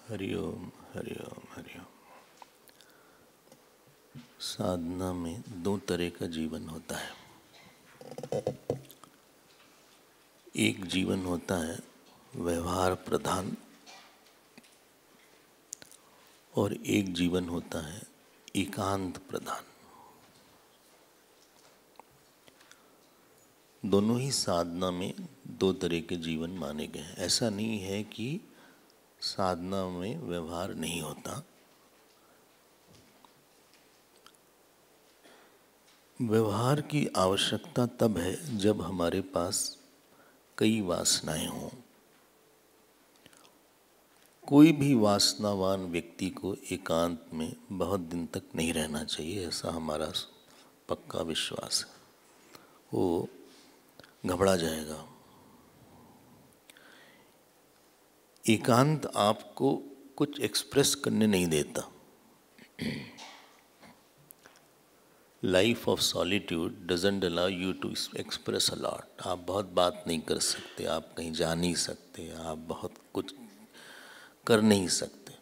हरि ओम हरि ओम हरि ओम। साधना में दो तरह का जीवन होता है। एक जीवन होता है व्यवहार प्रधान और एक जीवन होता है एकांत प्रधान। दोनों ही साधना में दो तरह के जीवन माने गए हैं। ऐसा नहीं है कि साधना में व्यवहार नहीं होता। व्यवहार की आवश्यकता तब है जब हमारे पास कई वासनाएं हों। कोई भी वासनावान व्यक्ति को एकांत में बहुत दिन तक नहीं रहना चाहिए, ऐसा हमारा पक्का विश्वास है। वो घबरा जाएगा। एकांत आपको कुछ एक्सप्रेस करने नहीं देता। Life of solitude doesn't allow you to express a lot. आप बहुत बात नहीं कर सकते, आप कहीं जा नहीं सकते, आप बहुत कुछ कर नहीं सकते।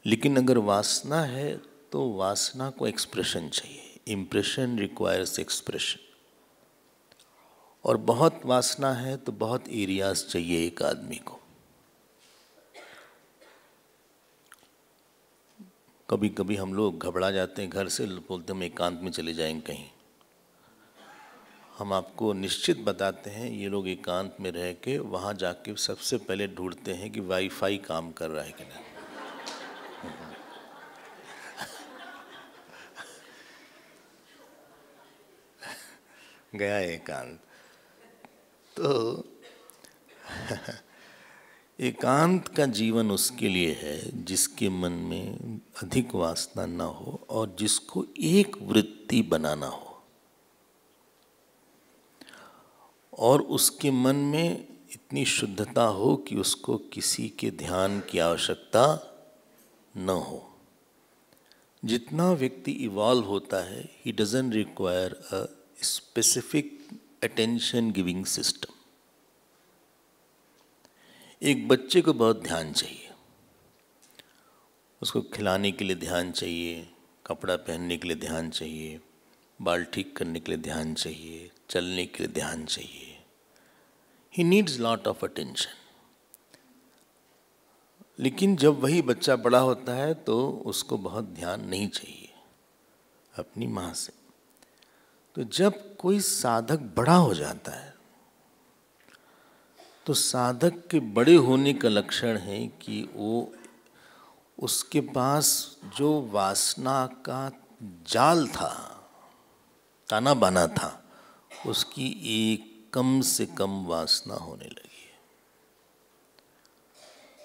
लेकिन अगर वासना है तो वासना को एक्सप्रेशन चाहिए। Impression requires expression. और बहुत वासना है तो बहुत एरियाज चाहिए एक आदमी को। कभी कभी हम लोग घबरा जाते हैं, घर से बोलते हम एकांत में चले जाएंगे कहीं। हम आपको निश्चित बताते हैं ये लोग एकांत में रह के वहाँ जाके सबसे पहले ढूंढते हैं कि वाईफाई काम कर रहा है कि नहीं। गया एकांत। तो एकांत का जीवन उसके लिए है जिसके मन में अधिक वासना न हो और जिसको एक वृत्ति बनाना हो और उसके मन में इतनी शुद्धता हो कि उसको किसी के ध्यान की आवश्यकता न हो। जितना व्यक्ति इवॉल्व होता है, he doesn't require a specific attention giving system. एक बच्चे को बहुत ध्यान चाहिए। उसको खिलाने के लिए ध्यान चाहिए, कपड़ा पहनने के लिए ध्यान चाहिए, बाल ठीक करने के लिए ध्यान चाहिए, चलने के लिए ध्यान चाहिए। He needs lot of attention। लेकिन जब वही बच्चा बड़ा होता है तो उसको बहुत ध्यान नहीं चाहिए अपनी माँ से। तो जब कोई साधक बड़ा हो जाता है तो साधक के बड़े होने का लक्षण है कि वो उसके पास जो वासना का जाल था, ताना बाना था, उसकी एक कम से कम वासना होने लगी है।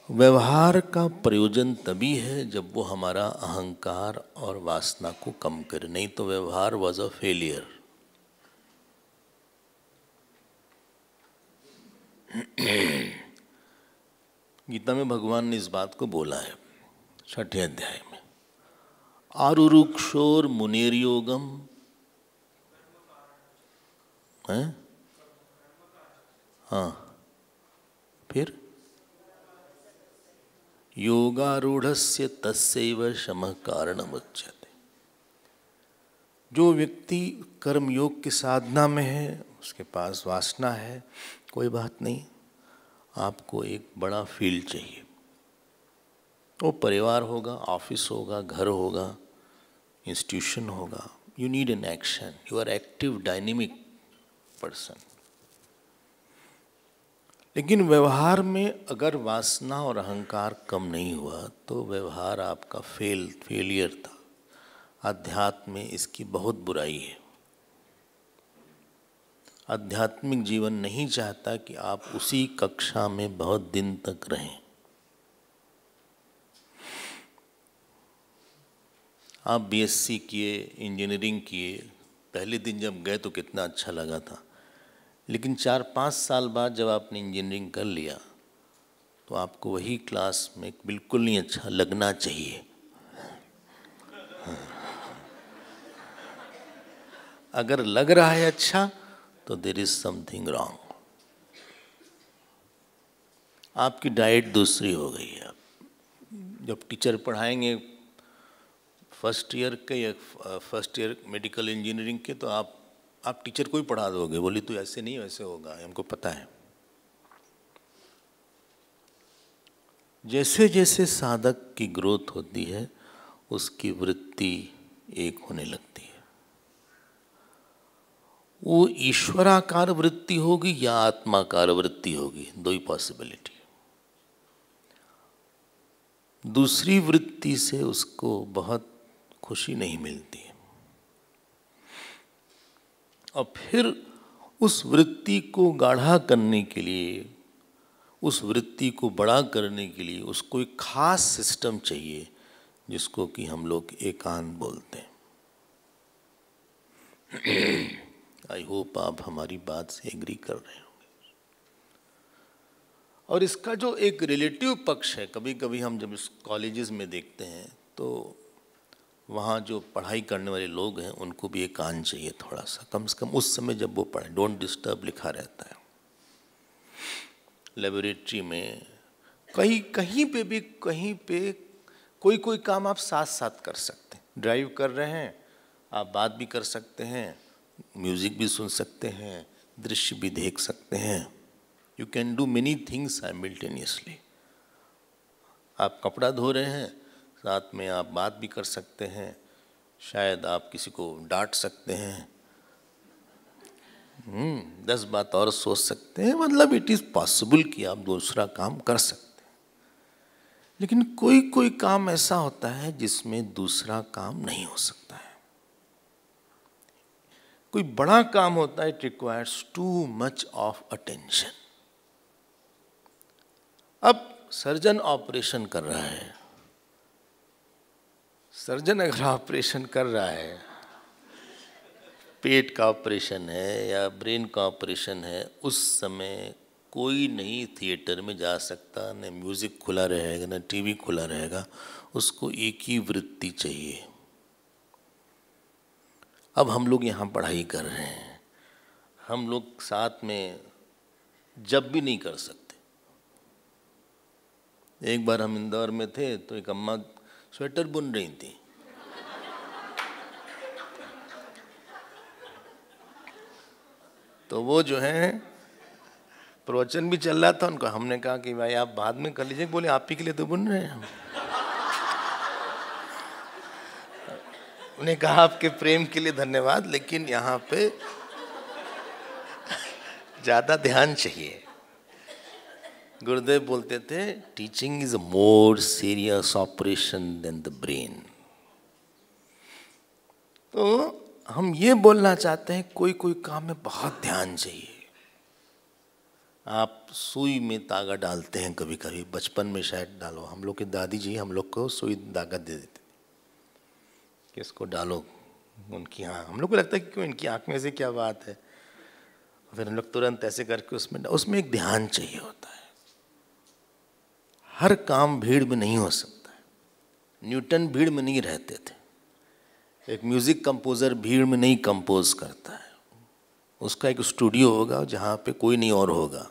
व्यवहार का प्रयोजन तभी है जब वो हमारा अहंकार और वासना को कम करे, नहीं तो व्यवहार वॉज अ फेलियर। गीता में भगवान ने इस बात को बोला है 6ठे अध्याय में, आरुरुक्षोर मुनेर्योगम है। हाँ, फिर योगारूढ़स्य तस्यैव शमः कारणमुच्यते। जो व्यक्ति कर्म योग की साधना में है, उसके पास वासना है, कोई बात नहीं, आपको एक बड़ा फील्ड चाहिए। वो परिवार होगा, ऑफिस होगा, घर होगा, इंस्टीट्यूशन होगा। You need an action. You are active dynamic person. लेकिन व्यवहार में अगर वासना और अहंकार कम नहीं हुआ तो व्यवहार आपका फेलियर था। अध्यात्म में इसकी बहुत बुराई है। आध्यात्मिक जीवन नहीं चाहता कि आप उसी कक्षा में बहुत दिन तक रहें। आप बीएससी किए, इंजीनियरिंग किए, पहले दिन जब गए तो कितना अच्छा लगा था, लेकिन 4-5 साल बाद जब आपने इंजीनियरिंग कर लिया तो आपको वही क्लास में बिल्कुल नहीं अच्छा लगना चाहिए। अगर लग रहा है अच्छा तो देयर इज समथिंग रॉन्ग। आपकी डाइट दूसरी हो गई है। जब टीचर पढ़ाएंगे फर्स्ट ईयर के या फर्स्ट ईयर मेडिकल इंजीनियरिंग के, तो आप टीचर को ही पढ़ा दोगे, बोली तो ऐसे नहीं वैसे होगा, हमको पता है। जैसे जैसे साधक की ग्रोथ होती है उसकी वृत्ति एक होने लगती है। वो ईश्वराकार वृत्ति होगी या आत्माकार वृत्ति होगी, दो ही पॉसिबिलिटी। दूसरी वृत्ति से उसको बहुत खुशी नहीं मिलती है, और फिर उस वृत्ति को गाढ़ा करने के लिए, उस वृत्ति को बड़ा करने के लिए उसको एक खास सिस्टम चाहिए जिसको कि हम लोग एकांत बोलते हैं। आई होप आप हमारी बात से एग्री कर रहे होंगे। और इसका जो एक रिलेटिव पक्ष है, कभी कभी हम जब इस कॉलेजेस में देखते हैं तो वहाँ जो पढ़ाई करने वाले लोग हैं उनको भी एकांत चाहिए थोड़ा सा, कम से कम उस समय जब वो पढ़े। डोंट डिस्टर्ब लिखा रहता है। लेबोरेटरी में कहीं पे भी, कहीं पे कोई काम आप साथ साथ कर सकते हैं। ड्राइव कर रहे हैं, आप बात भी कर सकते हैं, म्यूज़िक भी सुन सकते हैं, दृश्य भी देख सकते हैं। You can do many things simultaneously. आप कपड़ा धो रहे हैं, साथ में आप बात भी कर सकते हैं, शायद आप किसी को डांट सकते हैं, 10 बात और सोच सकते हैं। मतलब इट इज़ पॉसिबल कि आप दूसरा काम कर सकते हैं। लेकिन कोई काम ऐसा होता है जिसमें दूसरा काम नहीं हो सकता है। कोई बड़ा काम होता है, it requires too much of attention. अब सर्जन ऑपरेशन कर रहा है, सर्जन अगर ऑपरेशन कर रहा है, पेट का ऑपरेशन है या ब्रेन का ऑपरेशन है, उस समय कोई नहीं थिएटर में जा सकता, न म्यूज़िक खुला रहेगा, न टीवी खुला रहेगा। उसको एक ही वृत्ति चाहिए। अब हम लोग यहाँ पढ़ाई कर रहे हैं, हम लोग साथ में जब भी नहीं कर सकते। एक बार हम इंदौर में थे तो एक अम्मा स्वेटर बुन रही थी। तो वो जो है प्रवचन भी चल रहा था उनका, हमने कहा कि भाई आप बाद में कर लीजिए। बोले आप ही के लिए तो बुन रहे हैं हम। उन्हें कहा आपके प्रेम के लिए धन्यवाद, लेकिन यहाँ पे ज़्यादा ध्यान चाहिए। गुरुदेव बोलते थे teaching is a more serious operation than the brain. तो हम ये बोलना चाहते हैं कोई काम में बहुत ध्यान चाहिए। आप सुई में तागा डालते हैं कभी कभी, बचपन में शायद डालो। हम लोग के दादी जी हम लोग को सुई धागा दे देते कि इसको डालो उनकी आँख। हम लोग को लगता है कि क्यों इनकी आँख में से क्या बात है, फिर हम लोग तुरंत ऐसे करके उसमें एक ध्यान चाहिए होता है। हर काम भीड़ में नहीं हो सकता है। न्यूटन भीड़ में नहीं रहते थे। एक म्यूज़िक कंपोज़र भीड़ में नहीं कंपोज करता है। उसका एक स्टूडियो होगा जहाँ पे कोई नहीं और होगा।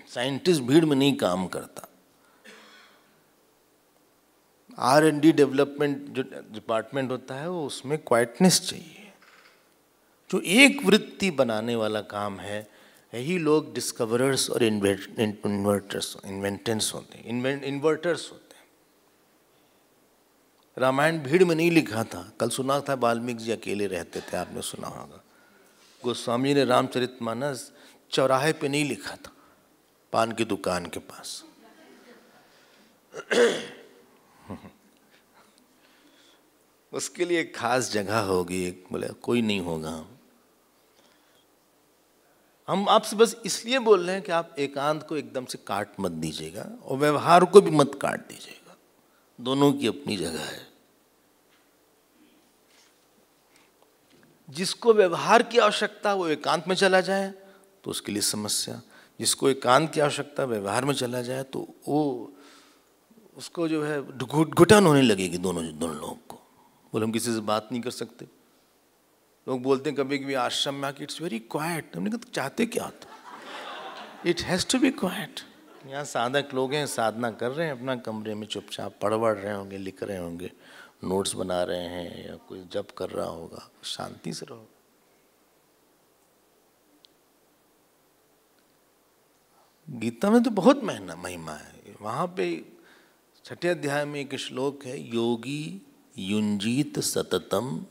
साइंटिस्ट भीड़ में नहीं काम करता। R&D डेवलपमेंट जो डिपार्टमेंट होता है वो उसमें क्वाइटनेस चाहिए। जो एक वृत्ति बनाने वाला काम है, यही लोग डिस्कवरर्स और इन्वर्टर्स होते हैं। रामायण भीड़ में नहीं लिखा था। कल सुना था वाल्मीकि जी अकेले रहते थे, आपने सुना होगा। गोस्वामी ने रामचरितमानस चौराहे पे नहीं लिखा था, पान की दुकान के पास। उसके लिए एक खास जगह होगी, एक बोले कोई नहीं होगा। हम आपसे बस इसलिए बोल रहे हैं कि आप एकांत को एकदम से काट मत दीजिएगा और व्यवहार को भी मत काट दीजिएगा। दोनों की अपनी जगह है। जिसको व्यवहार की आवश्यकता वो एकांत में चला जाए तो उसके लिए समस्या। जिसको एकांत की आवश्यकता व्यवहार में चला जाए तो वो उसको जो है घुटन होने लगेगी दोनों लोगों को। बोले हम किसी से बात नहीं कर सकते। लोग बोलते हैं कभी कभी आश्रम में आके इट्स वेरी क्वाइट। हमने कहा चाहते क्या था? It has to be quiet. यहाँ साधक लोग हैं, साधना कर रहे हैं अपना कमरे में चुपचाप, पढ़ रहे होंगे, लिख रहे होंगे, नोट्स बना रहे हैं या कोई जप कर रहा होगा, शांति से रहो। गीता में तो बहुत महिमा है। वहाँ पे 6ठे अध्याय में एक श्लोक है, योगी युंजीत सततम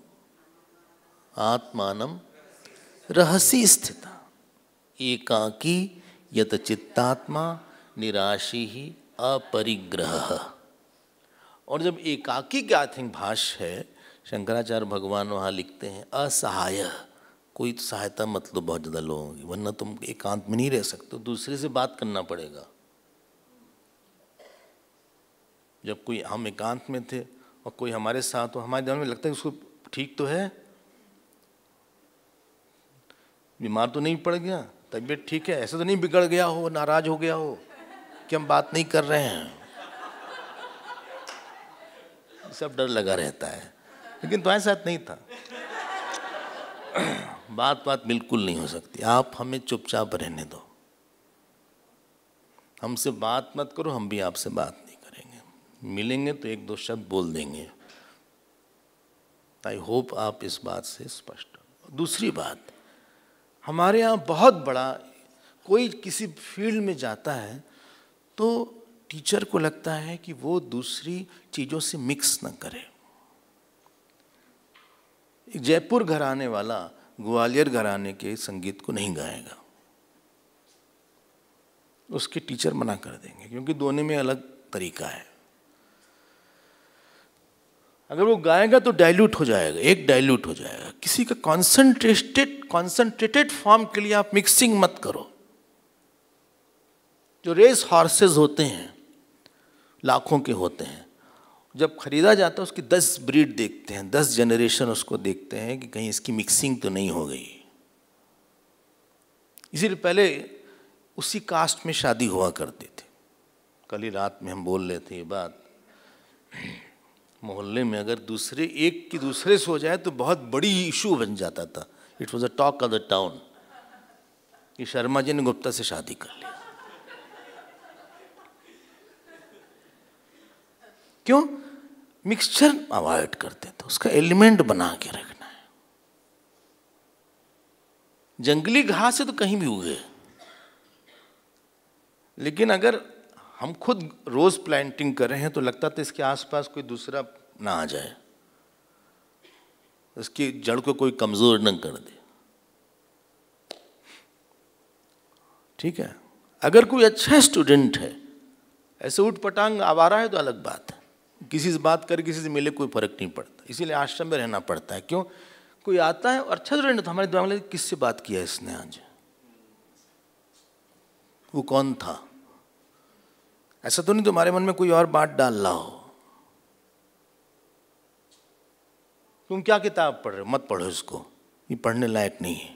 आत्मानम रहसी स्थिता एकाकी यत चित्तात्मा निराशी ही अपरिग्रह। और जब एकाकी का आई थिंक भाष्य है, शंकराचार्य भगवान वहाँ लिखते हैं असहाय, कोई तो सहायता मत लो बहुत ज़्यादा लोगों की, वरना तुम एकांत में नहीं रह सकते, दूसरे से बात करना पड़ेगा। जब कोई हम एकांत में थे और कोई हमारे साथ हो, हमारे दिमाग में लगता है उसको ठीक तो है, बीमार तो नहीं पड़ गया, तबीयत ठीक है, ऐसा तो नहीं बिगड़ गया हो, नाराज हो गया हो कि हम बात नहीं कर रहे हैं, सब डर लगा रहता है। लेकिन तुम्हारे साथ नहीं था। बात बिल्कुल नहीं हो सकती, आप हमें चुपचाप रहने दो, हमसे बात मत करो, हम भी आपसे बात नहीं करेंगे, मिलेंगे तो एक दो शब्द बोल देंगे। आई होप आप इस बात से स्पष्ट हो। दूसरी बात, हमारे यहाँ बहुत बड़ा, कोई किसी फील्ड में जाता है तो टीचर को लगता है कि वो दूसरी चीज़ों से मिक्स न करे। एक जयपुर घराने वाला ग्वालियर घराने के संगीत को नहीं गाएगा, उसके टीचर मना कर देंगे, क्योंकि दोनों में अलग तरीका है। अगर वो गाएगा तो डाइल्यूट हो जाएगा, एक डाइल्यूट हो जाएगा। किसी का कॉन्सेंट्रेटेड फॉर्म के लिए आप मिक्सिंग मत करो। जो रेस हॉर्सेस होते हैं, लाखों के होते हैं, जब खरीदा जाता है उसकी 10 ब्रीड देखते हैं, 10 जनरेशन उसको देखते हैं कि कहीं इसकी मिक्सिंग तो नहीं हो गई। इसीलिए पहले उसी कास्ट में शादी हुआ करती थी। कल ही रात में हम बोल रहे थे ये बात, मोहल्ले में अगर दूसरे एक की दूसरे से हो जाए तो बहुत बड़ी इशू बन जाता था। It was a talk of the town कि शर्मा जी ने गुप्ता से शादी कर ली। क्यों? मिक्सचर अवॉइड करते थे, उसका एलिमेंट बना के रखना है। जंगली घास है तो कहीं भी उगे, लेकिन अगर हम खुद रोज प्लांटिंग कर रहे हैं तो लगता था इसके आसपास कोई दूसरा ना आ जाए, इसकी जड़ को कोई कमजोर न कर दे। ठीक है, अगर कोई अच्छा स्टूडेंट है, ऐसे उठ पटांग आवारा है तो अलग बात है, किसी से बात करे किसी से मिले कोई फर्क नहीं पड़ता, इसीलिए आश्रम में रहना पड़ता है। क्यों? कोई आता है और अच्छा स्टूडेंट तो हमारे दिमाग में किससे बात किया इसने आज, वो कौन था? ऐसा तो नहीं तुम्हारे मन में कोई और बात डाल रहा हो, तुम क्या किताब पढ़ रहे हो, मत पढ़ो इसको, ये पढ़ने लायक नहीं है।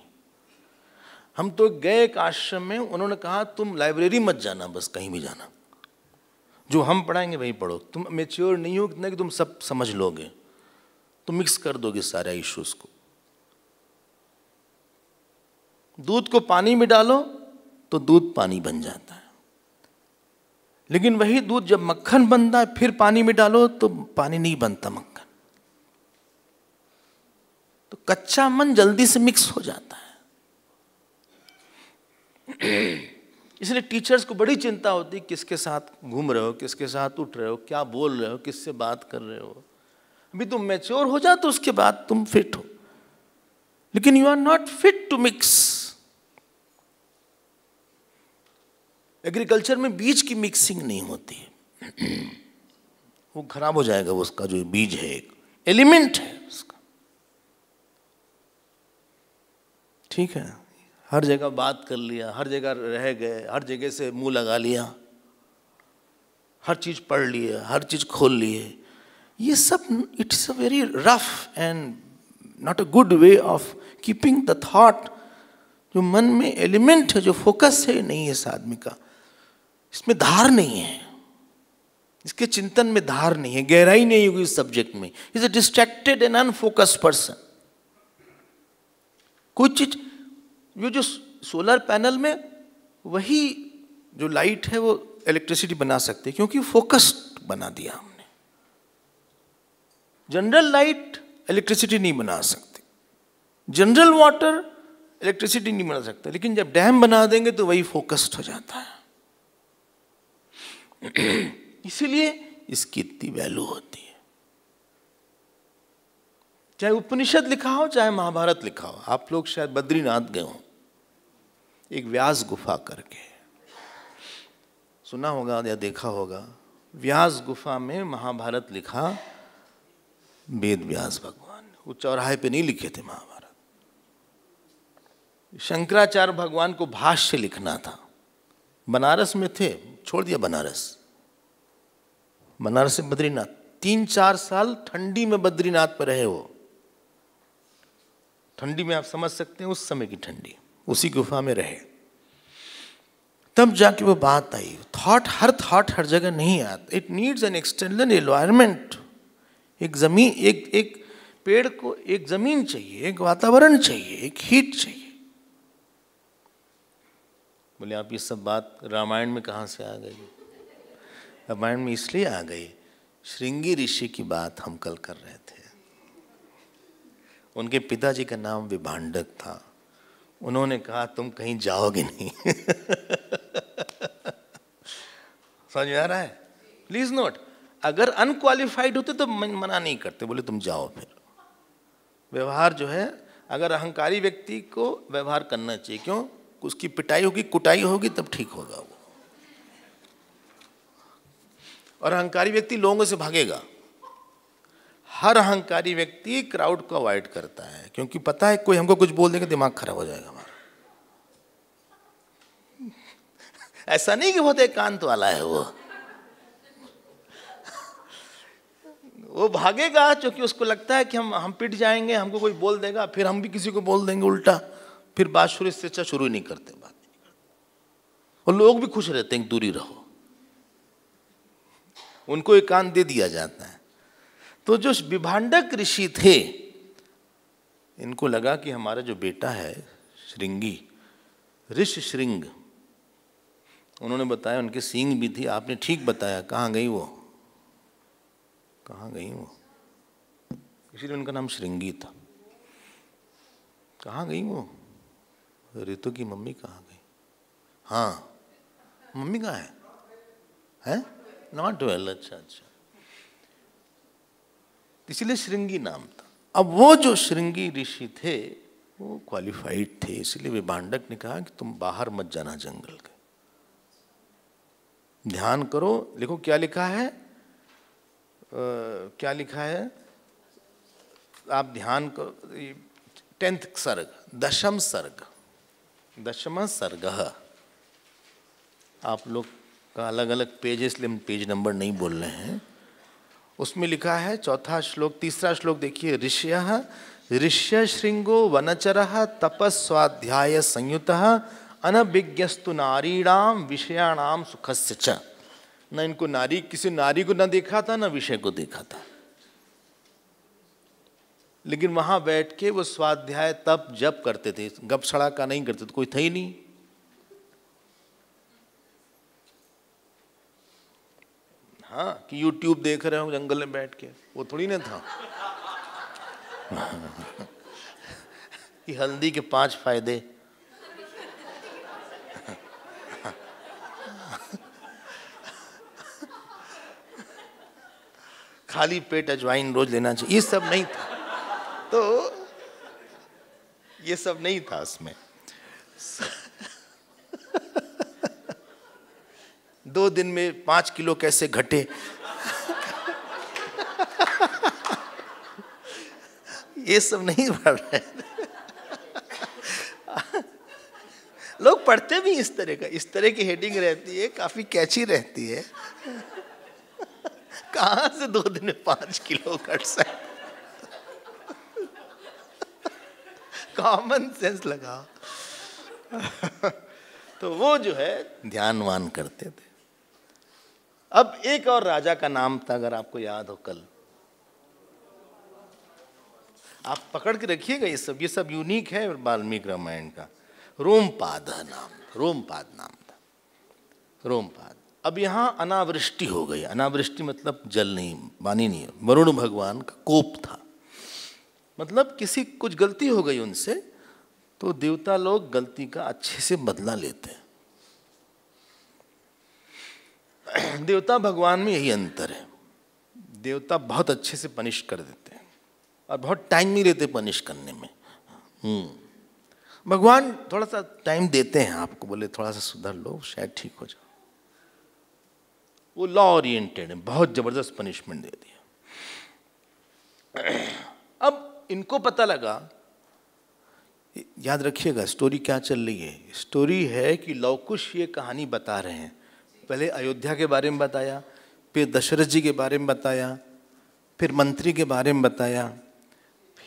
हम तो गए एक आश्रम में, उन्होंने कहा तुम लाइब्रेरी मत जाना, बस कहीं भी जाना, जो हम पढ़ाएंगे वही पढ़ो, तुम मैच्योर नहीं हो कितना कि तुम सब समझ लोगे, तुम मिक्स कर दोगे सारे इश्यूज को। दूध को पानी में डालो तो दूध पानी बन जाता है, लेकिन वही दूध जब मक्खन बनता है फिर पानी में डालो तो पानी नहीं बनता मक्खन। तो कच्चा मन जल्दी से मिक्स हो जाता है। इसलिए टीचर्स को बड़ी चिंता होती है किसके साथ घूम रहे हो, किसके साथ उठ रहे हो, क्या बोल रहे हो, किससे बात कर रहे हो। अभी तुम मैच्योर हो जाओ तो उसके बाद तुम फिट हो, लेकिन you are not fit to mix. Agriculture में बीज की मिक्सिंग नहीं होती है, वो खराब हो जाएगा, वो उसका जो बीज है एक एलिमेंट है उसका। ठीक है, हर जगह बात कर लिया, हर जगह रह गए, हर जगह से मुंह लगा लिया, हर चीज पढ़ लिया, हर चीज खोल लिए, ये सब it's a very rough and not a good way of keeping the thought. जो मन में एलिमेंट है, जो फोकस है, नहीं है इस आदमी का, इसमें धार नहीं है, इसके चिंतन में धार नहीं है, गहराई नहीं होगी इस सब्जेक्ट में। Is a distracted and unfocused person. कुछ चीज, जो सोलर पैनल में वही जो लाइट है वो इलेक्ट्रिसिटी बना सकते, क्योंकि फोकस्ड बना दिया हमने। जनरल लाइट इलेक्ट्रिसिटी नहीं बना सकते, जनरल वाटर इलेक्ट्रिसिटी नहीं बना सकता, लेकिन जब डैम बना देंगे तो वही फोकस्ड हो जाता है। इसीलिए इसकी इतनी वैल्यू होती है। चाहे उपनिषद लिखा हो, चाहे महाभारत लिखा हो। आप लोग शायद बद्रीनाथ गए हो, एक व्यास गुफा करके सुना होगा या देखा होगा। व्यास गुफा में महाभारत लिखा वेद व्यास भगवान ने, वो चौराहे पे नहीं लिखे थे महाभारत। शंकराचार्य भगवान को भाष्य लिखना था, बनारस में थे, छोड़ दिया बनारस। बनारस से बद्रीनाथ 3-4 साल ठंडी में बद्रीनाथ पर रहे वो। ठंडी में आप समझ सकते हैं, उस समय की ठंडी, उसी गुफा में रहे। तब जाके वो बात आई। थॉट हर जगह नहीं आता। It needs an external environment. एक जमीन, एक पेड़ को एक जमीन चाहिए, एक वातावरण चाहिए, एक हीट चाहिए। बोले आप ये सब बात रामायण में कहाँ से आ गई? रामायण में इसलिए आ गई, श्रृंगी ऋषि की बात हम कल कर रहे थे। उनके पिताजी का नाम विभांडक था। उन्होंने कहा तुम कहीं जाओगे नहीं। समझ में आ रहा है? प्लीज नोट, अगर अनक्वालिफाइड होते तो मना नहीं करते, बोले तुम जाओ। फिर व्यवहार जो है, अगर अहंकारी व्यक्ति को व्यवहार करना चाहिए। क्यों? उसकी पिटाई होगी, कुटाई होगी, तब ठीक होगा वो। और अहंकारी व्यक्ति लोगों से भागेगा। हर अहंकारी व्यक्ति क्राउड को अवॉइड करता है, क्योंकि पता है कोई हमको कुछ बोल देगा दिमाग खराब हो जाएगा हमारा। ऐसा नहीं कि बहुत एकांत वाला है वो भागेगा, क्योंकि उसको लगता है कि हम पिट जाएंगे, हमको कोई बोल देगा, फिर हम भी किसी को बोल देंगे उल्टा, फिर बात शुरू से अच्छा शुरू ही नहीं करते बात। और लोग भी खुश रहते हैं, दूरी रहो, उनको एकांत दे दिया जाता है। तो जो विभांडक ऋषि थे, इनको लगा कि हमारा जो बेटा है श्रृंगी, ऋषि श्रृंग, उन्होंने बताया उनके सींग भी थी। आपने ठीक बताया, कहाँ गई वो, कहाँ गई वो, इसीलिए उनका नाम श्रृंगी था। कहाँ गई वो? ऋतु की मम्मी कहाँ गई? हाँ, मम्मी कहाँ है? Not well. अच्छा, इसीलिए श्रृंगी नाम था। अब वो जो श्रृंगी ऋषि थे वो क्वालिफाइड थे, इसलिए विभांडक ने कहा कि तुम बाहर मत जाना जंगल के, ध्यान करो। देखो क्या लिखा है, क्या लिखा है, आप ध्यान करो। 10th सर्ग, दशम सर्ग, दशम सर्ग। आप लोग का अलग अलग पेज है, इसलिए हम पेज नंबर नहीं बोल रहे हैं। उसमें लिखा है 4था श्लोक, 3रा श्लोक देखिए। ऋष्यः ऋष्य श्रृंगो वनचरः तपस्वाध्याय संयुतः अनभिज्ञस्तु नारीणाम विषयाणाम सुखस्य च। न इनको किसी नारी को न देखा था, न विषय को देखा था, लेकिन वहां बैठ के वो स्वाध्याय तप जप करते थे। गप सड़ा का नहीं करते थे, कोई था ही नहीं। हाँ, कि YouTube देख रहे हो जंगल में बैठ के, वो थोड़ी ना था। कि हल्दी के 5 फायदे, खाली पेट अजवाइन रोज लेना चाहिए, ये सब नहीं था। तो ये सब नहीं था उसमें। 2 दिन में 5 किलो कैसे घटे, ये सब नहीं पढ़ रहे। लोग पढ़ते भी इस तरह की हेडिंग रहती है, काफी कैची रहती है। कहां से 2 दिन में 5 किलो घट सकते? कॉमन सेंस लगाओ। तो वो जो है ध्यानवान करते थे। अब एक और राजा का नाम था, अगर आपको याद हो, कल आप पकड़ के रखिएगा। ये सब यूनिक है वाल्मीकि रामायण का। रोमपाद नाम था, रोमपाद नाम था, रोमपाद। अब यहाँ अनावृष्टि हो गई। अनावृष्टि मतलब जल नहीं, पानी नहीं, वरुण भगवान का कोप था, मतलब किसी कुछ गलती हो गई उनसे, तो देवता लोग गलती का अच्छे से बदला लेते हैं। देवता भगवान में यही अंतर है, देवता बहुत अच्छे से पनिश कर देते हैं और बहुत टाइम नहीं लेते पनिश करने में। भगवान थोड़ा सा टाइम देते हैं आपको, बोले थोड़ा सा सुधर लो शायद ठीक हो जाओ। वो लॉ ओरिएंटेड है, बहुत जबरदस्त पनिशमेंट दे दिया। अब इनको पता लगा, याद रखिएगा स्टोरी क्या चल रही है। स्टोरी है कि लव कुश ये कहानी बता रहे हैं। पहले अयोध्या के बारे में बताया, फिर दशरथ जी के बारे में बताया, फिर मंत्री के बारे में बताया,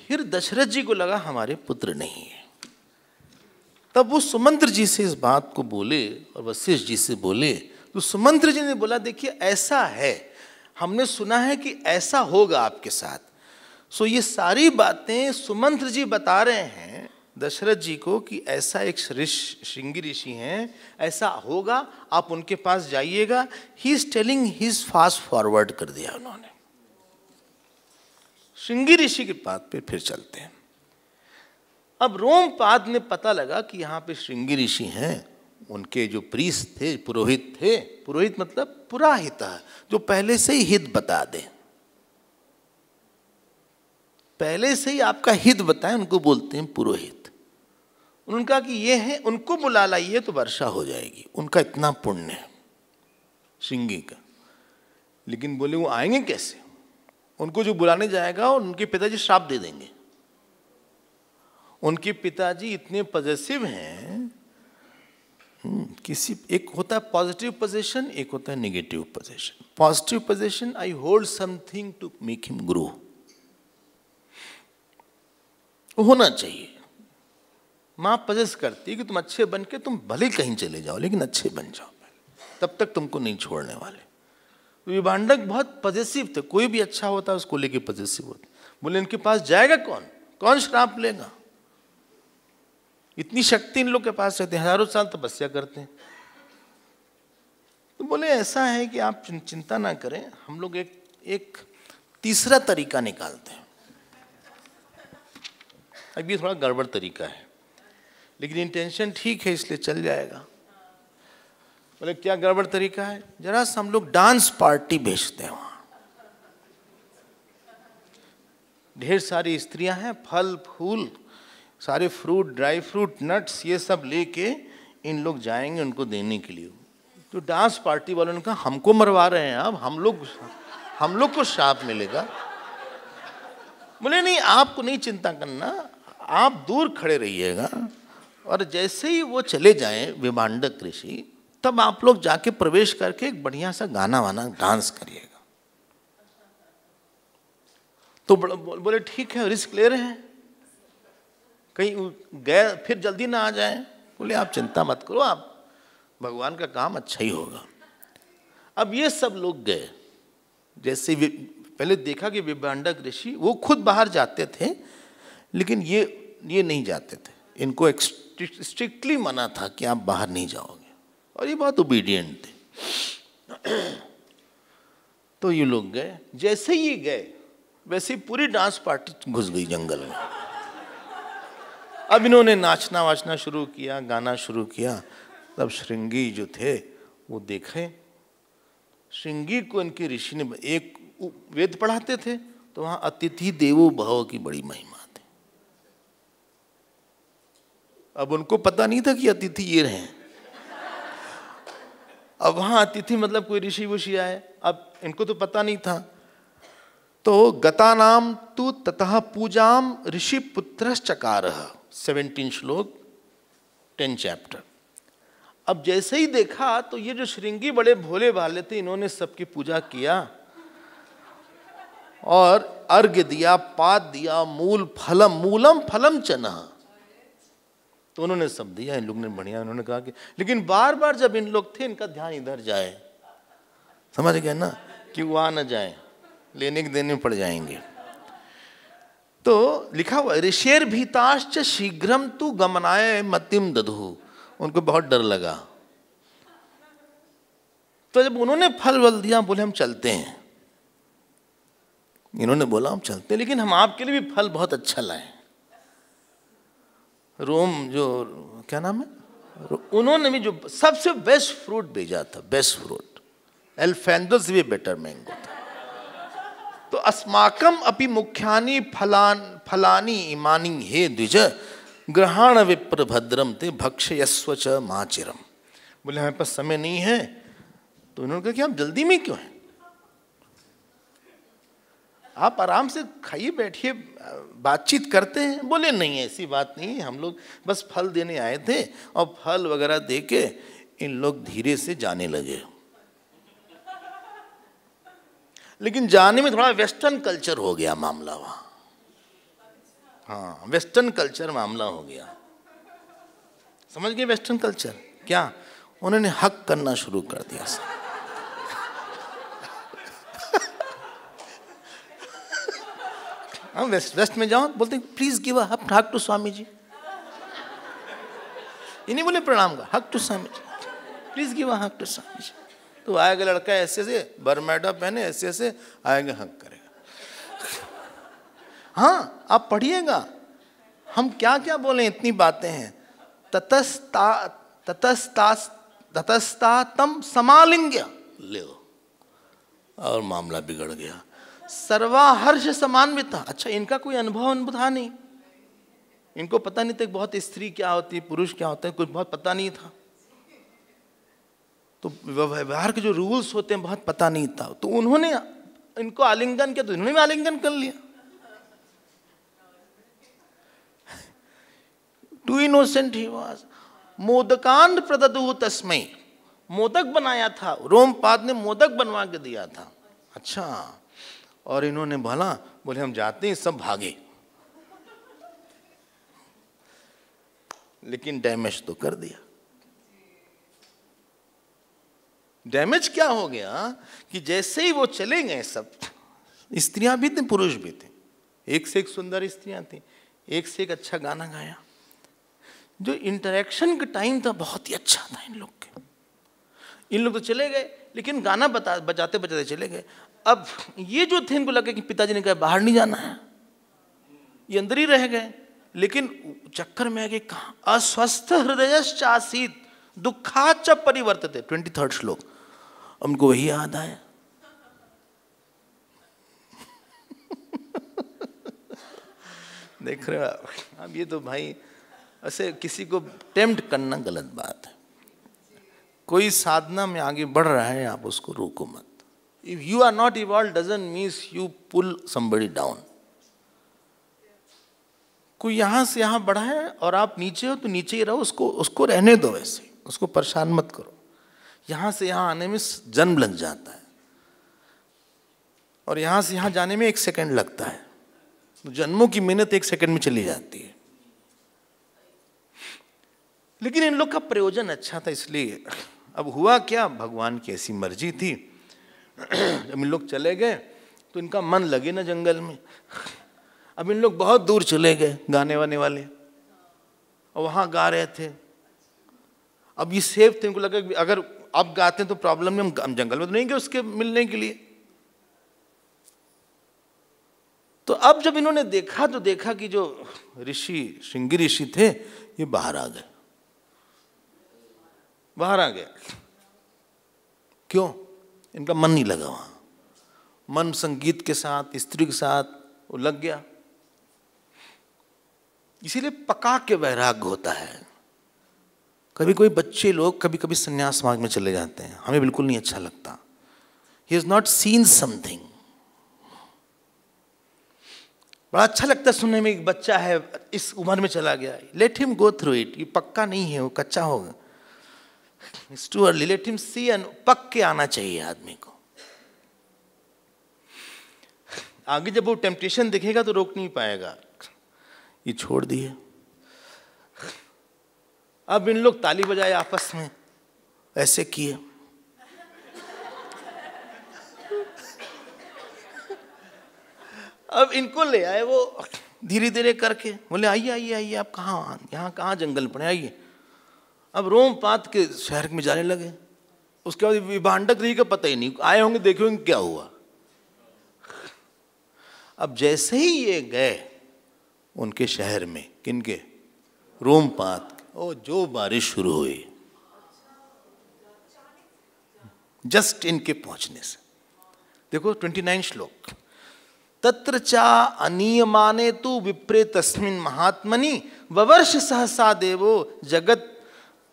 फिर दशरथ जी को लगा हमारे पुत्र नहीं है। तब वो सुमंत्र जी से इस बात को बोले और वशिष्ठ जी से बोले, तो सुमंत्र जी ने बोला देखिए ऐसा है, हमने सुना है कि ऐसा होगा आपके साथ। सो ये सारी बातें सुमंत्र जी बता रहे हैं दशरथ जी को कि ऐसा एक श्रृंगी ऋषि हैं, ऐसा होगा, आप उनके पास जाइएगा। He is telling, he is fast forward कर दिया उन्होंने। श्रृंगी ऋषि के पास पे फिर चलते हैं। अब रोमपाद ने पता लगा कि यहाँ पे श्रृंगी ऋषि हैं, उनके जो प्रीस्ट थे, पुरोहित थे, पुरोहित मतलब पुराहिता, जो पहले से ही हित बता दे, पहले से ही आपका हित बताएं, उनको बोलते हैं पुरोहित। उन्होंने कहा कि ये है, उनको बुला लाइए तो वर्षा हो जाएगी, उनका इतना पुण्य है श्रृंगी का। लेकिन बोले वो आएंगे कैसे, उनको जो बुलाने जाएगा और उनके पिताजी श्राप दे देंगे। उनके पिताजी इतने पॉजिटिव हैं, किसी एक होता है पॉजिटिव पोजीशन, एक होता है negative position. Positive position, I hold something to make him grow, होना चाहिए। माँ पजेस करती है कि तुम अच्छे बन के तुम भले कहीं चले जाओ लेकिन अच्छे बन जाओ, तब तक तुमको नहीं छोड़ने वाले। विभांडक बहुत पजेसिव थे, कोई भी अच्छा होता उसको लेके पजेसिव होते। बोले इनके पास जाएगा कौन, कौन श्राप लेगा, इतनी शक्ति इन लोग के पास रहती है, हजारों साल तपस्या करते हैं। तो बोले ऐसा है कि आप चिंता ना करें, हम लोग एक तीसरा तरीका निकालते हैं। अब ये थोड़ा गड़बड़ तरीका है लेकिन इंटेंशन ठीक है इसलिए चल जाएगा। बोले क्या गड़बड़ तरीका है, जरा सा हम लोग डांस पार्टी भेजते हैं वहां। ढेर सारी स्त्रियां हैं, फल फूल सारे फ्रूट, ड्राई फ्रूट, नट्स, ये सब लेके इन लोग जाएंगे उनको देने के लिए। तो डांस पार्टी वालों ने कहा हमको मरवा रहे हैं अब, हम लोग को श्राप मिलेगा। बोले नहीं, आपको नहीं चिंता करना, आप दूर खड़े रहिएगा और जैसे ही वो चले जाएं विभांडक ऋषि, तब आप लोग जाके प्रवेश करके एक बढ़िया सा गाना वाना डांस करिएगा। तो बोले ठीक है, रिस्क ले रहे हैं, कहीं गए फिर जल्दी ना आ जाए। बोले आप चिंता मत करो, आप भगवान का काम अच्छा ही होगा। अब ये सब लोग गए, जैसे पहले देखा कि विभांडक ऋषि वो खुद बाहर जाते थे लेकिन ये नहीं जाते थे, इनको स्ट्रिक्टली मना था कि आप बाहर नहीं जाओगे, और ये बहुत ओबीडियंट थे। तो ये लोग गए, जैसे ही गए वैसे ही पूरी डांस पार्टी घुस गई जंगल में। अब इन्होंने नाचना वाचना शुरू किया, गाना शुरू किया। तब श्रृंगी जो थे वो देखे, श्रृंगी को इनके ऋषि ने, एक वेद पढ़ाते थे तो वहां अतिथि देवो भव की बड़ी महिमा थी। अब उनको पता नहीं था कि अतिथि ये रहे। अब वहां अतिथि मतलब कोई ऋषि वषि आए, अब इनको तो पता नहीं था। तो गतानाम तु ततः पूजाम ऋषि पुत्रश्चकारः, 17 श्लोक 10 चैप्टर। अब जैसे ही देखा तो ये जो श्रृंगी बड़े भोले भाले थे, इन्होंने सबकी पूजा किया और अर्घ्य दिया, पात दिया, मूलम फलम चना, तो उन्होंने सब दिया इन लोग ने बढ़िया। उन्होंने कहा कि लेकिन बार बार जब इन लोग थे इनका ध्यान इधर जाए, समझ गए ना, कि वहां न जाए, लेने के देने पड़ जाएंगे। तो लिखा हुआ ऋषेर भीताश्च शीघ्रम तु गमनाय मतिम दधु, उनको बहुत डर लगा। तो जब उन्होंने फल वल दिया, बोले हम चलते हैं। इन्होंने बोला हम चलते हैं, लेकिन हम आपके लिए भी फल बहुत अच्छा लाए। रोम जो क्या नाम है, उन्होंने भी जो सबसे बेस्ट फ्रूट भेजा था, बेस्ट फ्रूट, एल्फेंडो से भी बेटर मैंगो था। तो अस्माकम अपि मुख्यानि फलानि इमानि हे द्विज ग्रहण विप्र भद्रम ते भक्षयस्व च माचिरम। बोले हमारे पास समय नहीं है। तो उन्होंने कहा कि आप जल्दी में क्यों हैं, आप आराम से खाइए, बैठिए, बातचीत करते हैं। बोले नहीं, ऐसी बात नहीं, हम लोग बस फल देने आए थे। और फल वगैरह दे के इन लोग धीरे से जाने लगे। लेकिन जाने में थोड़ा वेस्टर्न कल्चर हो गया मामला वहां। हाँ, वेस्टर्न कल्चर मामला हो गया। समझ गए वेस्टर्न कल्चर क्या? उन्होंने हक करना शुरू कर दिया। हम वेस्ट में जाओ, बोलते please give a hug to Swami जी। ये नहीं बोले प्रणाम का, hug to Swami ji, please give a hug to Swami जी। तो आएगा लड़का ऐसे से, बरमैडा पहने, ऐसे ऐसे आएगा, हक करेगा। हाँ, आप पढ़िएगा हम क्या क्या बोले, इतनी बातें हैं। ततस्ता तम समालिंग्य ले, और मामला बिगड़ गया। सर्वाहर्ष समान्विता। अच्छा, इनका कोई अनुभव था नहीं, इनको पता नहीं था बहुत स्त्री क्या होती है, पुरुष क्या होता है, कुछ बहुत पता नहीं था। तो व्यवहार के जो रूल्स होते हैं बहुत पता नहीं था। तो उन्होंने इनको आलिंगन किया, तो इन्होंने भी आलिंगन कर लिया। Too innocent he was. मोदकांड प्रददु तस्मै, मोदक बनाया था, रोमपाद ने मोदक बनवा के दिया था। अच्छा, और इन्होंने बोले हम जाते हैं, सब भागे। लेकिन डैमेज तो कर दिया। डैमेज क्या हो गया कि जैसे ही वो चले गए, सब स्त्रियां भी थी, पुरुष भी थे, एक से एक सुंदर स्त्रियां थी, एक से एक अच्छा गाना गाया। जो इंटरेक्शन का टाइम था बहुत ही अच्छा था इन लोग के। इन लोग तो चले गए, लेकिन गाना बजाते बजाते चले गए। अब ये जो थे, इनको लगा कि पिताजी ने कहा बाहर नहीं जाना है, ये अंदर ही रह गए। लेकिन चक्कर में आ गए कहाँ, अस्वस्थ हृदयश्चासीत दुखाच परिवर्तते, 23 श्लोक। उनको वही याद आया। देख रहे हो अब, ये तो भाई ऐसे किसी को टेम्प्ट करना गलत बात है। कोई साधना में आगे बढ़ रहा है, आप उसको रोको मत। If you are not evolved doesn't mean you pull somebody down. कोई यहाँ से यहाँ बढ़ा है और आप नीचे हो तो नीचे ही रहो, उसको रहने दो, वैसे उसको परेशान मत करो। यहाँ से यहाँ आने में जन्म लग जाता है, और यहाँ से यहाँ जाने में 1 सेकंड लगता है। तो जन्मों की मेहनत 1 सेकंड में चली जाती है। लेकिन इन लोग का प्रयोजन अच्छा था, इसलिए। अब हुआ क्या, भगवान की ऐसी मर्जी थी। जब इन लोग चले गए तो इनका मन लगे ना जंगल में। अब इन लोग बहुत दूर चले गए, गाने वाने वाले, और वहां गा रहे थे। अब ये सेफ थे, इनको लगा कि अगर अब गाते हैं तो प्रॉब्लम में, हम जंगल में तो नहीं गए उसके मिलने के लिए। तो अब जब इन्होंने देखा तो देखा कि जो ऋषि, श्रृंगी ऋषि थे, ये बाहर आ गए। बाहर आ गए क्यों? इनका मन नहीं लगा वहां। मन संगीत के साथ, स्त्री के साथ वो लग गया। इसीलिए पका के वैराग्य होता है। कभी कोई बच्चे लोग कभी कभी संन्यास मार्ग में चले जाते हैं, हमें बिल्कुल नहीं अच्छा लगता। He has not seen something. बड़ा अच्छा लगता है सुनने में, एक बच्चा है इस उम्र में चला गया, let him go through it. ये पक्का नहीं है, वो कच्चा होगा। It's too early. Let him see, and पक के आना चाहिए आदमी को। आगे जब वो टेम्पटेशन दिखेगा तो रोक नहीं पाएगा। ये छोड़ दिए। अब इन लोग ताली बजाए आपस में, ऐसे किए। अब इनको ले आए वो धीरे धीरे करके, बोले आइए आइए आइए, आप कहाँ, यहाँ कहाँ जंगल पड़े, आइए। अब रोमपाद के शहर में जाने लगे। उसके बाद विभांडक ऋषि का पता ही नहीं, आए होंगे देखे होंगे क्या हुआ। अब जैसे ही ये गए उनके शहर में, किनके, रोमपात, ओ जो बारिश शुरू हुई जस्ट इनके पहुंचने से। देखो 29 श्लोक, तत्र चा अनियमाने तु विप्रे तस्मिन् महात्मनि ववर्ष सहसा देवो जगत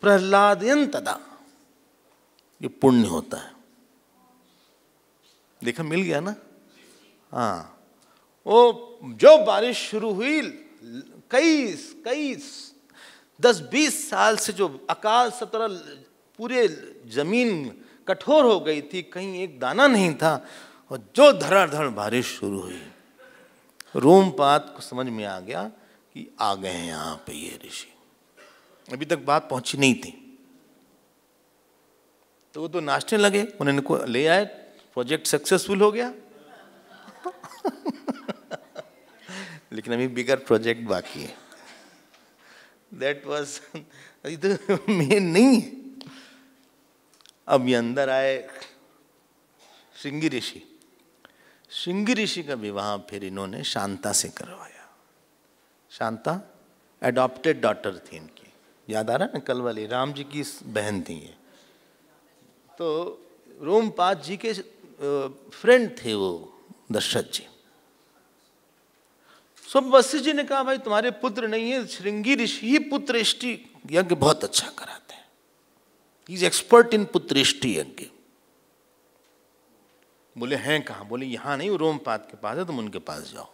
प्रहलादयन् तदा। ये पुण्य होता है, देखा मिल गया ना। हाँ, वो जो बारिश शुरू हुई, कई 10-20 साल से जो अकाल सतरा पूरे जमीन कठोर हो गई थी, कहीं एक दाना नहीं था, और जो धड़ाधड़ बारिश शुरू हुई, रोमपात को समझ में आ गया कि आ गए हैं यहाँ पे ये ऋषि। अभी तक बात पहुंची नहीं थी, तो वो तो नाचने लगे, उन्होंने को ले आए, प्रोजेक्ट सक्सेसफुल हो गया। लेकिन अभी बिगर प्रोजेक्ट बाकी है, दैट वाज मेन नहीं है। अब ये अंदर आए श्रृंगी ऋषि। श्रृंगी ऋषि का विवाह फिर इन्होंने शांता से करवाया। शांता एडॉप्टेड डॉटर थी इनकी, याद आ रहा है ना, कल वाली राम जी की बहन थी ये। तो रोमपाद जी के फ्रेंड थे वो दशरथ जी। सब वशिष्ठ जी ने कहा भाई तुम्हारे पुत्र नहीं है, श्रृंगी ऋषि ही पुत्रेष्टि यज्ञ बहुत अच्छा कराते हैं, ही इज एक्सपर्ट इन पुत्रेष्टि यज्ञ। बोले हैं कहाँ? बोले यहाँ नहीं, रोमपाद के पास है, तुम उनके पास जाओ।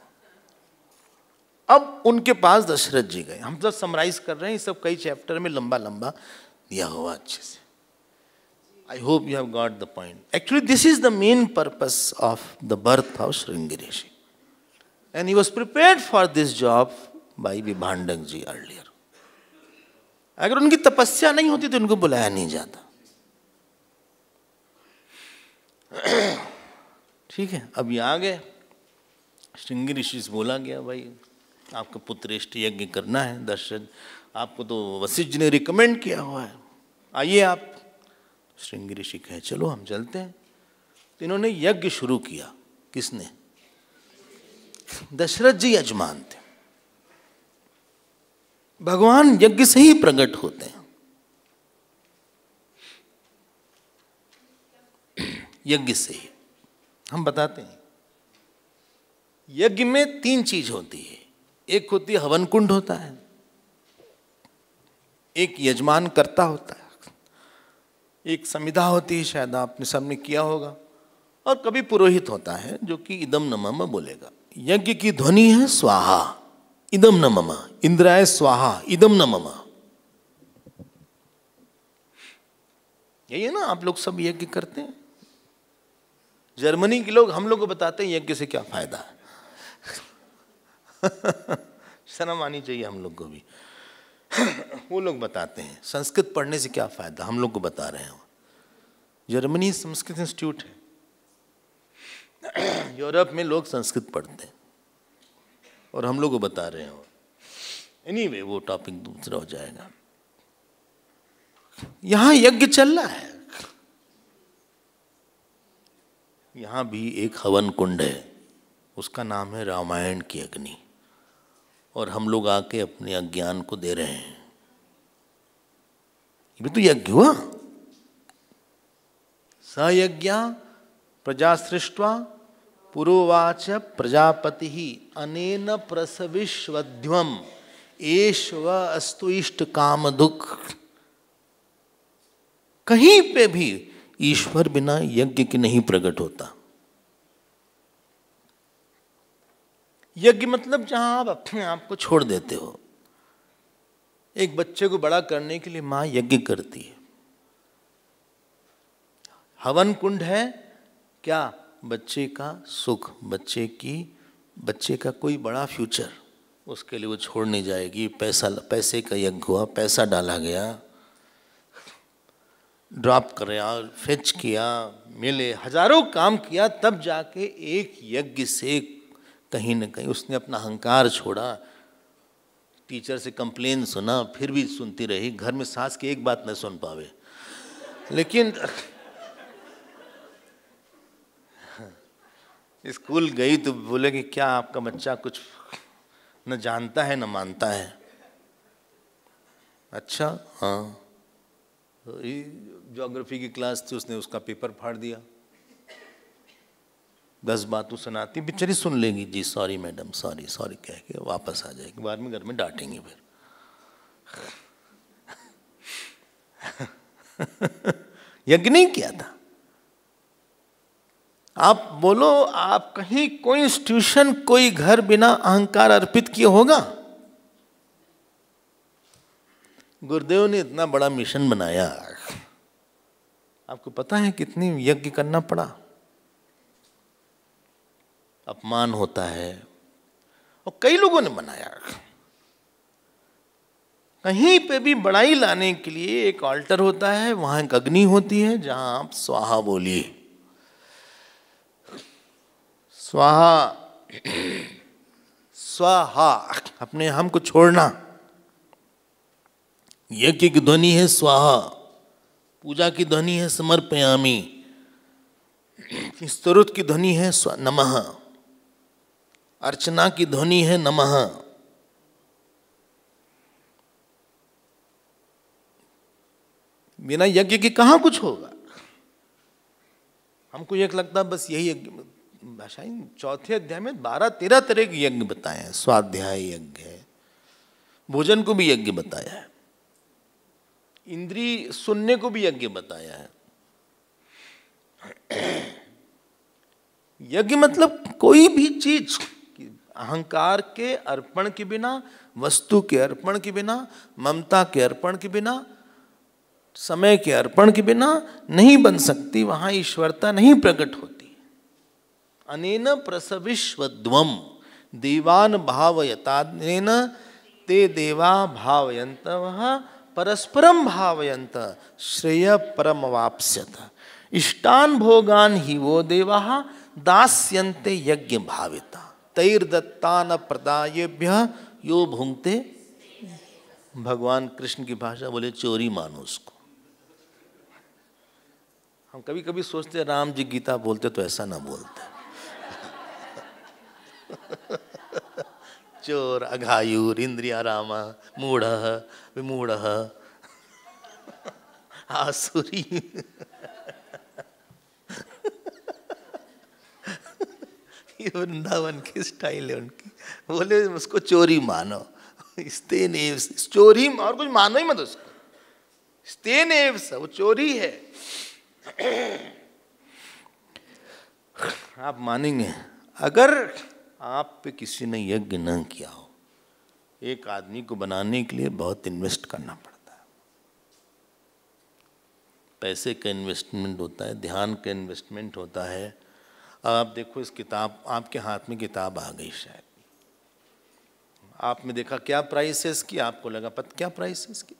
अब उनके पास दशरथ जी गए। हम सब समराइज कर रहे हैं, सब कई चैप्टर में लंबा लंबा दिया हुआ अच्छे से। I hope you have got the point. Actually, this is the main purpose of the birth of Shringi Rishi. And he was prepared for this job by Vibhandak ji earlier. अगर उनकी तपस्या नहीं होती तो उनको बुलाया नहीं जाता। ठीक है, अब ये आ गए। श्रृंगी ऋषि से बोला गया भाई आपका पुत्रेष्टि यज्ञ करना है, दशरथ आपको तो वशिष्ठ जी ने रिकमेंड किया हुआ है, आइए आप। श्रृंगी ऋषि कहे चलो हम चलते हैं। तो इन्होंने यज्ञ शुरू किया। किसने? दशरथ जी यजमान थे। भगवान यज्ञ से ही प्रकट होते हैं। यज्ञ से ही हम बताते हैं। यज्ञ में 3 चीज होती है। एक होती है हवन कुंड होता है, एक यजमान करता होता है, एक समिधा होती है, शायद आपने सबने किया होगा, और कभी पुरोहित होता है जो कि इदम न मम बोलेगा। यज्ञ की ध्वनि है स्वाहा इदम न मम, इंद्राय स्वाहा इदम न मम। यही है ना, आप लोग सब यज्ञ करते हैं। जर्मनी के लोग हम लोग को बताते हैं यज्ञ से क्या फायदा है। शर्म आनी चाहिए हम लोग को भी। वो लोग बताते हैं संस्कृत पढ़ने से क्या फायदा, हम लोग को बता रहे हैं। जर्मनी संस्कृत इंस्टीट्यूट है। यूरोप में लोग संस्कृत पढ़ते हैं और हम लोग को बता रहे हैं। एनीवे वो टॉपिक दूसरा हो जाएगा। यहां यज्ञ चल रहा है। यहां भी एक हवन कुंड है, उसका नाम है रामायण की अग्नि, और हम लोग आके अपने अज्ञान को दे रहे हैं। ये भी तो यज्ञ हुआ। स यज्ञ प्रजा सृष्ट्वा पुरोवाच प्रजापति ही अनेन प्रसविष्वध्वम एष्व अस्तु इष्ट काम दुख। कहीं पे भी ईश्वर बिना यज्ञ के नहीं प्रकट होता। यज्ञ मतलब जहां आप अपने आप को छोड़ देते हो। एक बच्चे को बड़ा करने के लिए मां यज्ञ करती है। हवन कुंड है क्या? बच्चे का सुख, बच्चे का कोई बड़ा फ्यूचर, उसके लिए वो छोड़ नहीं जाएगी। पैसे का यज्ञ हुआ, पैसा डाला गया, ड्रॉप कराया, फेच किया, मिले, हजारों काम किया, तब जाके एक यज्ञ से कहीं न कहीं उसने अपना अहंकार छोड़ा। टीचर से कंप्लेन सुना, फिर भी सुनती रही। घर में सास की एक बात न सुन पावे, लेकिन स्कूल गई तो बोले कि क्या आपका बच्चा कुछ न जानता है न मानता है? अच्छा हाँ। ज्योग्राफी की क्लास थी, उसने उसका पेपर फाड़ दिया। 10 बातें सुनाती, बेचारी सुन लेगी, जी सॉरी मैडम, सॉरी सॉरी कह के वापस आ जाएगी, बाद में घर में डांटेंगे फिर। यज्ञ नहीं किया था। आप बोलो, आप कहीं कोई इंस्टीट्यूशन, कोई घर बिना अहंकार अर्पित किए होगा? गुरुदेव ने इतना बड़ा मिशन बनाया, आपको पता है कितनी यज्ञ करना पड़ा? अपमान होता है, और कई लोगों ने बनाया। कहीं पे भी बड़ाई लाने के लिए एक ऑल्टर होता है, वहां एक अग्नि होती है, जहां आप स्वाहा बोलिए। स्वाहा, स्वाहा, अपने हम को छोड़ना। यज्ञ की ध्वनि है स्वाहा, पूजा की ध्वनि है समर्पयामि, स्तुति की ध्वनि है नमः, अर्चना की ध्वनि है नमः। बिना यज्ञ के कहां कुछ होगा? हमको एक लगता है बस यही यज्ञ। भाषाई 4थे अध्याय में 12-13 तरह के यज्ञ बताए हैं। स्वाध्याय यज्ञ है, भोजन को भी यज्ञ बताया है, इंद्रिय सुनने को भी यज्ञ बताया है। यज्ञ मतलब कोई भी चीज अहंकार के अर्पण के बिना, वस्तु के अर्पण के बिना, ममता के अर्पण के बिना, समय के अर्पण के बिना नहीं बन सकती। वहां ईश्वरता नहीं प्रकट होती। अनेन प्रसविष्वद्वम देवान भावयतानेन ते देवा भावयन्तः परस्परम भावयन्त श्रेय परमवाप्स्यत इष्टान भोगान ही वो देवाः दास्यन्ते यज्ञ भाविता तैर्दत्तान प्रदायेभ्यः यो भुंक्ते। भगवान कृष्ण की भाषा बोले चोरी मानो उसको। हम कभी कभी सोचते राम जी गीता बोलते तो ऐसा ना बोलते। चोर अघायुर इंद्रियारामा मूढ़ विमूढ़ आसुरी। ये वृंदावन की स्टाइल है उनकी। बोले उसको चोरी मानो, स्तेनेव, चोरी और कुछ मानो ही मत उसको, स्तेनेव से वो चोरी है। आप मानेंगे अगर आप पे किसी ने यज्ञ न किया हो। एक आदमी को बनाने के लिए बहुत इन्वेस्ट करना पड़ता है, पैसे का इन्वेस्टमेंट होता है, ध्यान का इन्वेस्टमेंट होता है। आप देखो इस किताब, आपके हाथ में किताब आ गई, शायद आपने देखा क्या प्राइस है इसकी, आपको लगा पता क्या प्राइस है इसकी,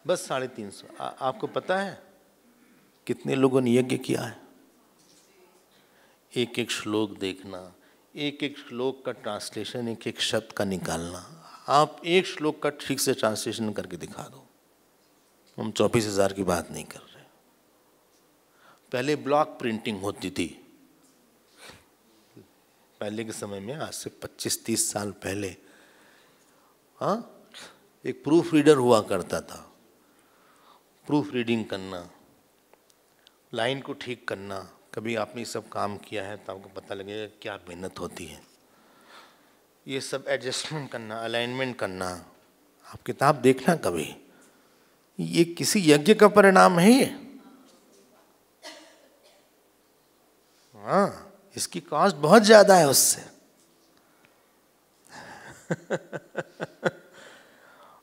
बस 350। आपको पता है कितने लोगों ने यज्ञ किया है? एक एक श्लोक देखना, एक एक श्लोक का ट्रांसलेशन, एक एक शब्द का निकालना। आप एक श्लोक का ठीक से ट्रांसलेशन करके दिखा दो। हम 24,000 की बात नहीं कर रहे। पहले ब्लॉक प्रिंटिंग होती थी, पहले के समय में, आज से 25-30 साल पहले। हाँ, एक प्रूफ रीडर हुआ करता था, प्रूफ रीडिंग करना, लाइन को ठीक करना। कभी आपने सब काम किया है तो आपको पता लगेगा क्या मेहनत होती है। ये सब एडजस्टमेंट करना, अलाइनमेंट करना। आप किताब देखना कभी, ये किसी यज्ञ का परिणाम है ये। हाँ, इसकी कॉस्ट बहुत ज्यादा है उससे।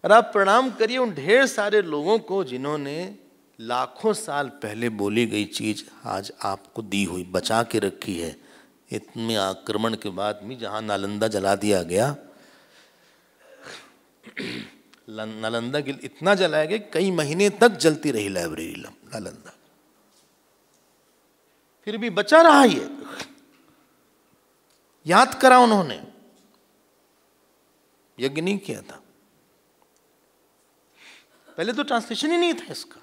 और आप प्रणाम करिए उन ढेर सारे लोगों को जिन्होंने लाखों साल पहले बोली गई चीज आज आपको दी हुई, बचा के रखी है। इतने आक्रमण के बाद भी, जहां नालंदा जला दिया गया, नालंदा के इतना जलाया गया कई महीने तक जलती रही लाइब्रेरी नालंदा, फिर भी बचा रहा। ये याद करा उन्होंने, यज्ञ नहीं किया था। पहले तो ट्रांसलेशन ही नहीं था इसका।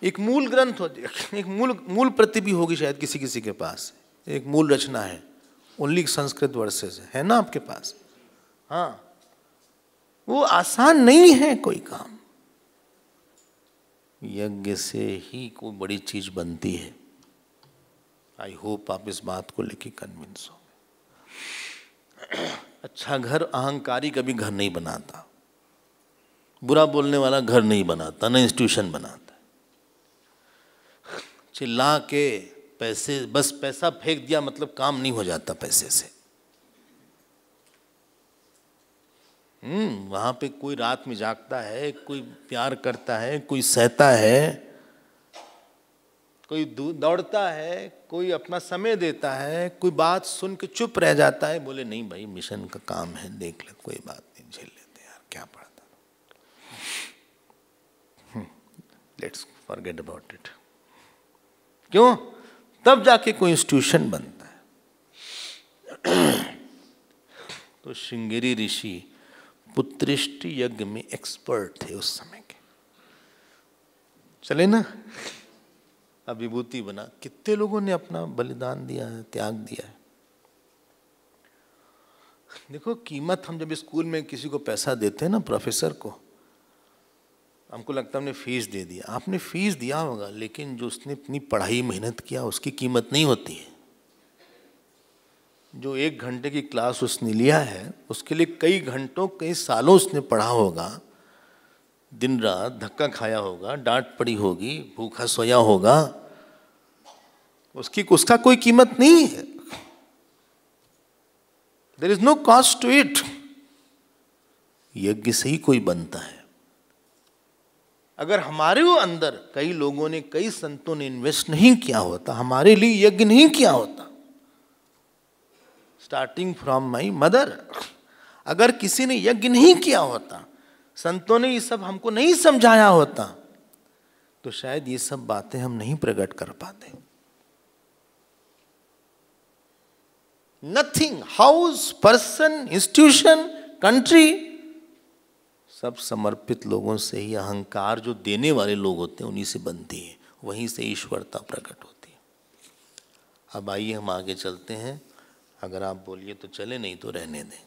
एक मूल ग्रंथ हो, एक मूल प्रति भी होगी शायद किसी किसी के पास, एक मूल रचना है, ओनली संस्कृत वर्सेस है ना आपके पास। हाँ, वो आसान नहीं है कोई काम। यज्ञ से ही कोई बड़ी चीज बनती है। आई होप आप इस बात को लेके कन्विंस हो। अच्छा घर अहंकारी कभी घर नहीं बनाता, बुरा बोलने वाला घर नहीं बनाता, ना इंस्टीट्यूशन बनाता। चिल्ला के पैसे, बस पैसा फेंक दिया मतलब काम नहीं हो जाता पैसे से। वहां पे कोई रात में जागता है, कोई प्यार करता है, कोई सहता है, कोई दौड़ता है, कोई अपना समय देता है, कोई बात सुन के चुप रह जाता है, बोले नहीं भाई मिशन का काम है, देख ले, कोई बात नहीं, झेल लेते यार, क्या पड़ता। Let's forget about it. क्यों? तब जाके कोई इंस्टीट्यूशन बनता है। तो श्रृंगेरी ऋषि पुत्रिष्टि यज्ञ में एक्सपर्ट थे उस समय के। चले ना, अब विभूति बना, कितने लोगों ने अपना बलिदान दिया है, त्याग दिया है। देखो कीमत, हम जब स्कूल में किसी को पैसा देते हैं ना, प्रोफेसर को, हमको लगता है हमने फीस दे दिया। आपने फीस दिया होगा, लेकिन जो उसने इतनी पढ़ाई मेहनत किया उसकी कीमत नहीं होती है। जो 1 घंटे की क्लास उसने लिया है, उसके लिए कई घंटों कई सालों उसने पढ़ा होगा, दिन रात धक्का खाया होगा, डांट पड़ी होगी, भूखा सोया होगा, उसका कोई कीमत नहीं है। There is no cost to it. यज्ञ से ही कोई बनता है। अगर हमारे वो अंदर कई लोगों ने, कई संतों ने इन्वेस्ट नहीं किया होता, हमारे लिए यज्ञ नहीं किया होता, स्टार्टिंग फ्रॉम माई मदर, अगर किसी ने यज्ञ नहीं किया होता, संतों ने ये सब हमको नहीं समझाया होता, तो शायद ये सब बातें हम नहीं प्रकट कर पाते। Nothing, house, person, institution, country, सब समर्पित लोगों से ही, अहंकार जो देने वाले लोग होते हैं उन्हीं से बनती है, वहीं से ईश्वरता प्रकट होती है। अब आइए हम आगे चलते हैं। अगर आप बोलिए तो चले, नहीं तो रहने दें।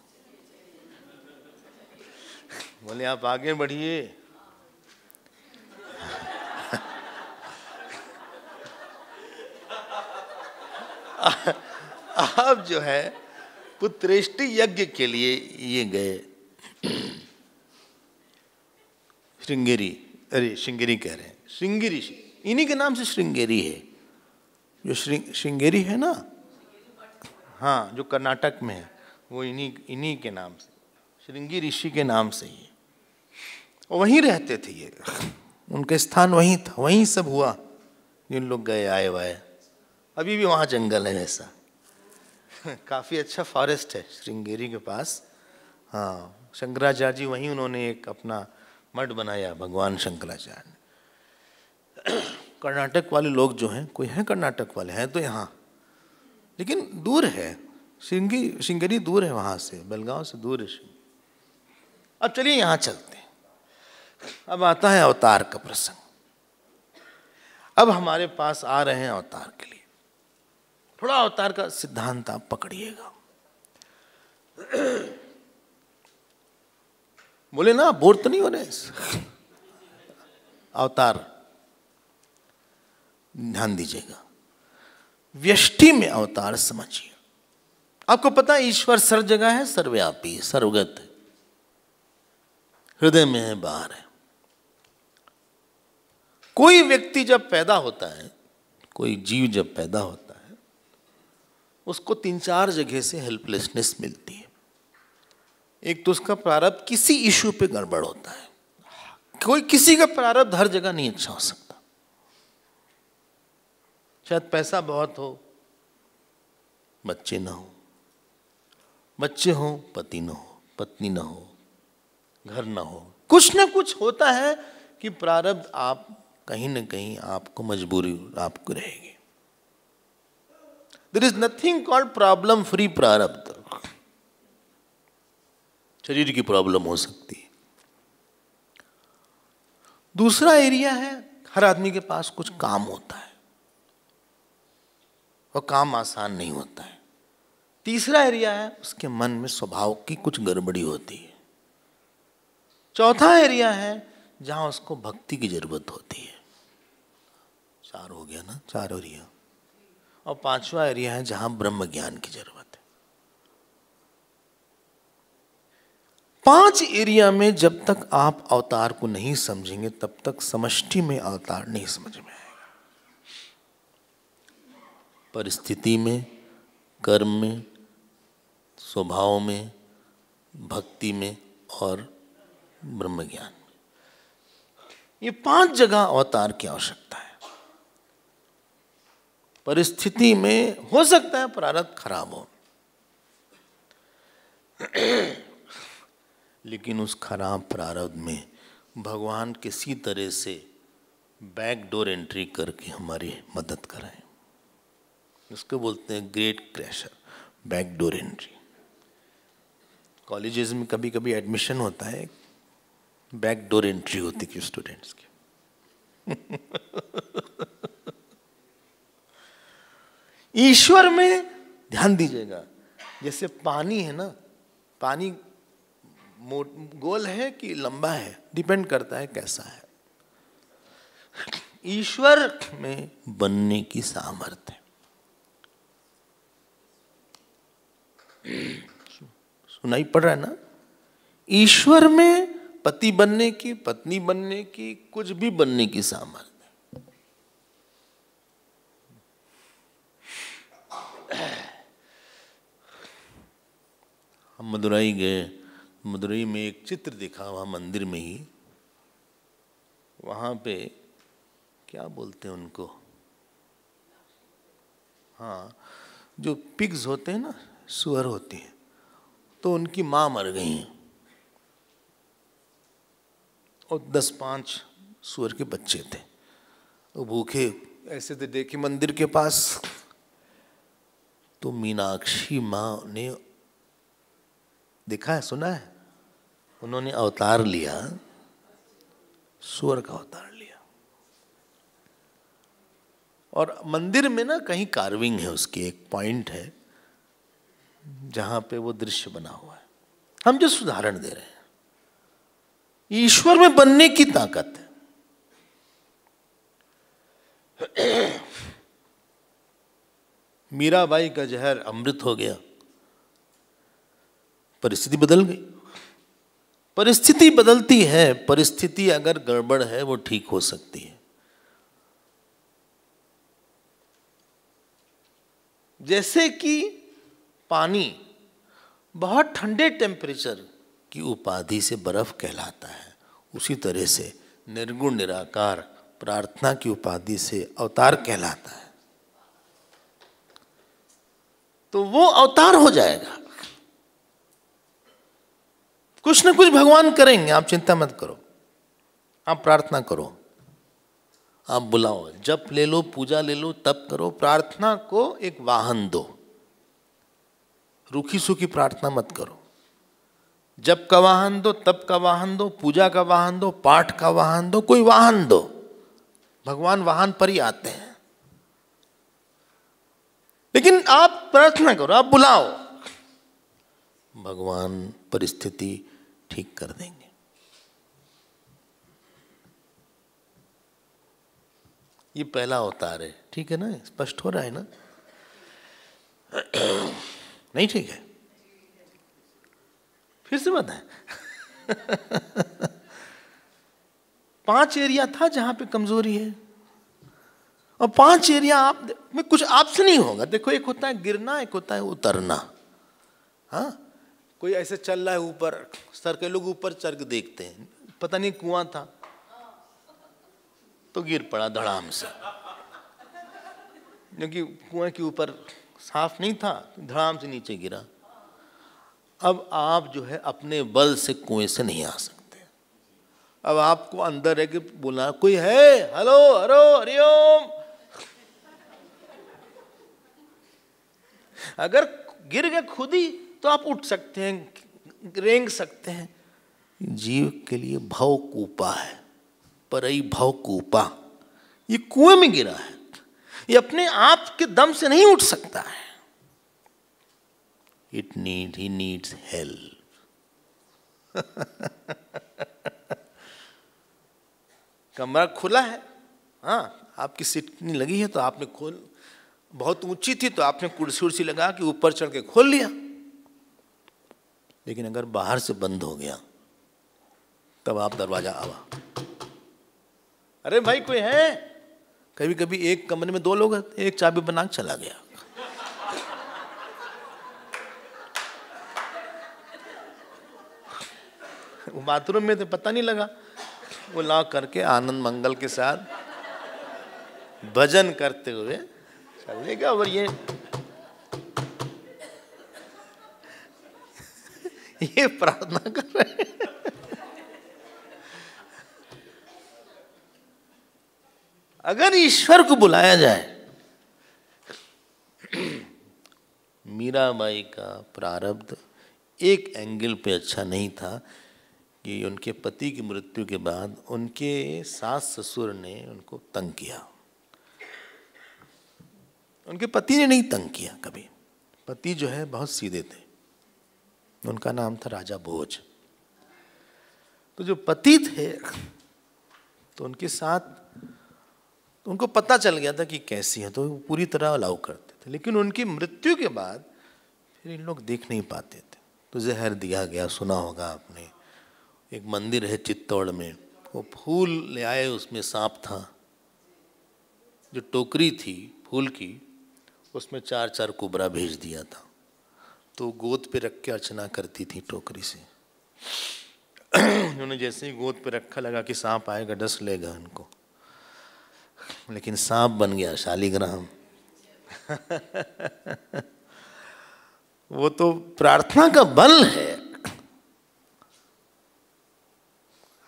बोले आप आगे बढ़िए। आप जो है पुत्रेष्टि यज्ञ के लिए ये गए श्रृंगेरी, अरे श्रृंगेरी कह रहे हैं, श्रृंगेरी, इन्हीं के नाम से श्रृंगेरी है। जो श्रृंगेरी है ना, हाँ, जो कर्नाटक में है, वो इन्हीं के नाम से, श्रृंगी ऋषि के नाम से ही। और वहीं रहते थे ये, उनका स्थान वहीं था, वहीं सब हुआ। जिन लोग गए आए वाए, अभी भी वहाँ जंगल है वैसा। काफ़ी अच्छा फॉरेस्ट है श्रृंगेरी के पास। हाँ, शंकराचार्य जी वहीं, उन्होंने एक अपना मठ बनाया, भगवान शंकराचार्य ने। कर्नाटक वाले लोग जो हैं, कोई हैं कर्नाटक वाले, हैं तो यहाँ, लेकिन दूर है। श्रृंगेरी दूर है वहाँ से, बेलगांव से दूर है। अब चलिए यहाँ चलते हैं। अब आता है अवतार का प्रसंग। अब हमारे पास आ रहे हैं अवतार के लिए। थोड़ा अवतार का सिद्धांत आप पकड़िएगा। बोले ना, बोर तो नहीं हो रहे? अवतार ध्यान दीजिएगा, व्यष्टि में अवतार समझिए। आपको पता है ईश्वर सर्व जगह है, सर्वव्यापी है, सर्वगत है, हृदय में है, बाहर है। कोई व्यक्ति जब पैदा होता है, कोई जीव जब पैदा होता है, उसको 3-4 जगह से हेल्पलेसनेस मिलती है। एक तो उसका प्रारब्ध किसी इशू पे गड़बड़ होता है। कोई किसी का प्रारब्ध हर जगह नहीं अच्छा हो सकता। शायद पैसा बहुत हो, बच्चे ना हो, बच्चे हो, पति ना हो, पत्नी ना हो, घर ना हो, कुछ ना कुछ होता है कि प्रारब्ध आप कहीं ना कहीं आपको मजबूरी आपको रहेगी। There is nothing called problem free प्रारब्ध। शरीर की प्रॉब्लम हो सकती है। दूसरा एरिया है हर आदमी के पास कुछ काम होता है और काम आसान नहीं होता है। तीसरा एरिया है उसके मन में स्वभाव की कुछ गड़बड़ी होती है। चौथा एरिया है जहां उसको भक्ति की जरूरत होती है। 4 हो गया ना, 4 एरिया। और 5वां एरिया है जहां ब्रह्म ज्ञान की जरूरत है। 5 एरिया में जब तक आप अवतार को नहीं समझेंगे तब तक समष्टि में अवतार नहीं समझ में आएगा। परिस्थिति में, कर्म में, स्वभाव में, भक्ति में और ब्रह्म ज्ञान में, ये 5 जगह अवतार की आवश्यकता है। परिस्थिति में हो सकता है प्रारब्ध खराब हो, लेकिन उस खराब प्रारब्ध में भगवान किसी तरह से बैकडोर एंट्री करके हमारी मदद कराएं। उसको बोलते हैं great crasher, backdoor entry. Colleges में कभी कभी एडमिशन होता है, बैकडोर एंट्री होती है स्टूडेंट्स की। ईश्वर में ध्यान दीजिएगा, जैसे पानी है ना, पानी गोल है कि लंबा है, डिपेंड करता है कैसा है। ईश्वर में बनने की सामर्थ्य है। सुनाई पड़ रहा है ना? ईश्वर में पति बनने की, पत्नी बनने की, कुछ भी बनने की सामर्थ्य है। हम मदुरई गए, मदुरई में एक चित्र दिखा, वहाँ मंदिर में ही, वहाँ पे क्या बोलते हैं उनको, हाँ, जो पिग्स होते हैं ना, सुअर होती है, तो उनकी माँ मर गई हैं और 10-5 सुअर के बच्चे थे। वो भूखे ऐसे थे, देखे मंदिर के पास, तो मीनाक्षी माँ ने देखा है, सुना है, उन्होंने अवतार लिया, सुअर का अवतार लिया। और मंदिर में ना कहीं कार्विंग है, उसकी एक पॉइंट है जहां पे वो दृश्य बना हुआ है। हम जो उदाहरण दे रहे हैं, ईश्वर में बनने की ताकत है। मीराबाई का जहर अमृत हो गया, परिस्थिति बदल गई। परिस्थिति बदलती है, परिस्थिति अगर गड़बड़ है वो ठीक हो सकती है। जैसे कि पानी बहुत ठंडे टेम्परेचर की उपाधि से बर्फ कहलाता है, उसी तरह से निर्गुण निराकार प्रार्थना की उपाधि से अवतार कहलाता है। तो वो अवतार हो जाएगा, कुछ ना कुछ भगवान करेंगे, आप चिंता मत करो। आप प्रार्थना करो, आप बुलाओ, जप ले लो, पूजा ले लो, तप करो, प्रार्थना को एक वाहन दो। रूखी सूखी प्रार्थना मत करो। जप का वाहन दो, तप का वाहन दो, पूजा का वाहन दो, पाठ का वाहन दो, कोई वाहन दो। भगवान वाहन पर ही आते हैं। लेकिन आप प्रार्थना करो, आप बुलाओ, भगवान परिस्थिति ठीक कर देंगे। ये पहला अवतार है, ठीक है ना? स्पष्ट हो रहा है ना? नहीं ठीक है? फिर से बताएं। 5 एरिया था जहां पे कमजोरी है, और 5 एरिया आप में कुछ आपसे नहीं होगा। देखो, एक होता है गिरना, एक होता है उतरना। हाँ, कोई ऐसे चल रहा है ऊपर, सर के लोग ऊपर चढ़ के देखते हैं, पता नहीं कुआं था तो गिर पड़ा धड़ाम से, क्योंकि कुएं के ऊपर साफ नहीं था, धड़ाम से नीचे गिरा। अब आप जो है अपने बल से कुएं से नहीं आ सकते। अब आपको अंदर रह के बोलना, कोई है, हेलो, हरो, हरिओम। अगर गिर गए खुद ही तो आप उठ सकते हैं, रेंग सकते हैं। जीव के लिए भव कूपा है, परई भव कूपा, ये कुएं में गिरा है, ये अपने आप के दम से नहीं उठ सकता है। He needs help. कमरा खुला है, हाँ, आपकी सीट नहीं लगी है तो आपने खोल, बहुत ऊंची थी तो आपने कुर्सी उर्सी लगा के ऊपर चढ़ के खोल लिया। लेकिन अगर बाहर से बंद हो गया तब आप दरवाजा आवा, अरे भाई कोई है? कभी कभी एक कमरे में 2 लोग हैं, एक चाबी बना के चला गया। वो बाथरूम में थे, पता नहीं लगा, वो लॉक करके आनंद मंगल के साथ भजन करते हुए चलेगा। और ये प्रार्थना कर रहे हैं। अगर ईश्वर को बुलाया जाए, मीराबाई का प्रारब्ध एक एंगल पे अच्छा नहीं था कि उनके पति की मृत्यु के बाद उनके सास ससुर ने उनको तंग किया। उनके पति ने नहीं तंग किया कभी। पति जो है बहुत सीधे थे, उनका नाम था राजा भोज। तो जो पति थे तो उनके साथ, तो उनको पता चल गया था कि कैसी है, तो वो पूरी तरह अलाउ करते थे। लेकिन उनकी मृत्यु के बाद फिर इन लोग देख नहीं पाते थे, तो जहर दिया गया, सुना होगा आपने। एक मंदिर है चित्तौड़ में, वो फूल ले आए, उसमें सांप था। जो टोकरी थी फूल की, उसमें 4-4 कुबरा भेज दिया था। तो गोद पे रख के अर्चना करती थी टोकरी से। उन्होंने जैसे ही गोद पे रखा, लगा कि सांप आएगा डस लेगा उनको, लेकिन सांप बन गया शालिग्राम। वो तो प्रार्थना का बल है।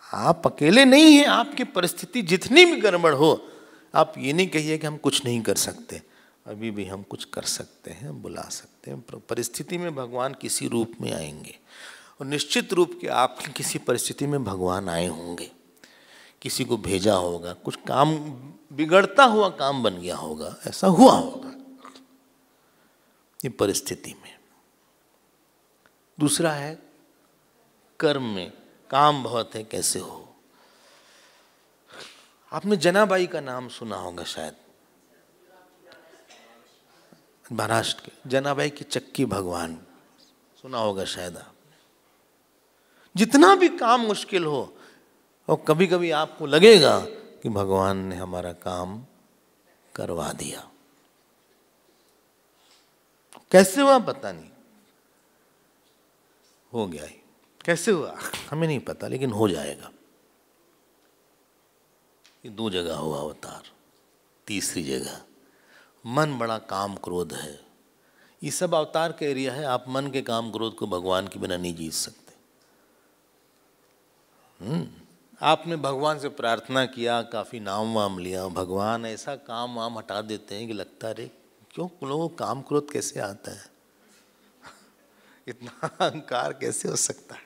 आप अकेले नहीं हैं, आपकी परिस्थिति जितनी भी गड़बड़ हो, आप ये नहीं कहिए कि हम कुछ नहीं कर सकते। अभी भी हम कुछ कर सकते हैं, बुला सकते हैं। परिस्थिति में भगवान किसी रूप में आएंगे, और निश्चित रूप के आप किसी परिस्थिति में भगवान आए होंगे। किसी को भेजा होगा, कुछ काम बिगड़ता हुआ काम बन गया होगा, ऐसा हुआ होगा ये परिस्थिति में। दूसरा है कर्म में, काम बहुत है, कैसे हो। आपने जनाबाई का नाम सुना होगा शायद, महाराष्ट्र के जनाबाई की चक्की भगवान सुना होगा शायद आप। जितना भी काम मुश्किल हो, और कभी कभी आपको लगेगा कि भगवान ने हमारा काम करवा दिया। कैसे हुआ पता नहीं, हो गया ही। कैसे हुआ हमें नहीं पता, लेकिन हो जाएगा। ये 2 जगह हुआ अवतार। तीसरी जगह, मन बड़ा काम क्रोध है। ये सब अवतार का एरिया है। आप मन के काम क्रोध को भगवान के बिना नहीं जीत सकते। आपने भगवान से प्रार्थना किया, काफ़ी नाम वाम लिया, भगवान ऐसा काम वाम हटा देते हैं कि लगता है, अरे क्यों लोगों को काम क्रोध कैसे आता है? इतना अहंकार कैसे हो सकता है?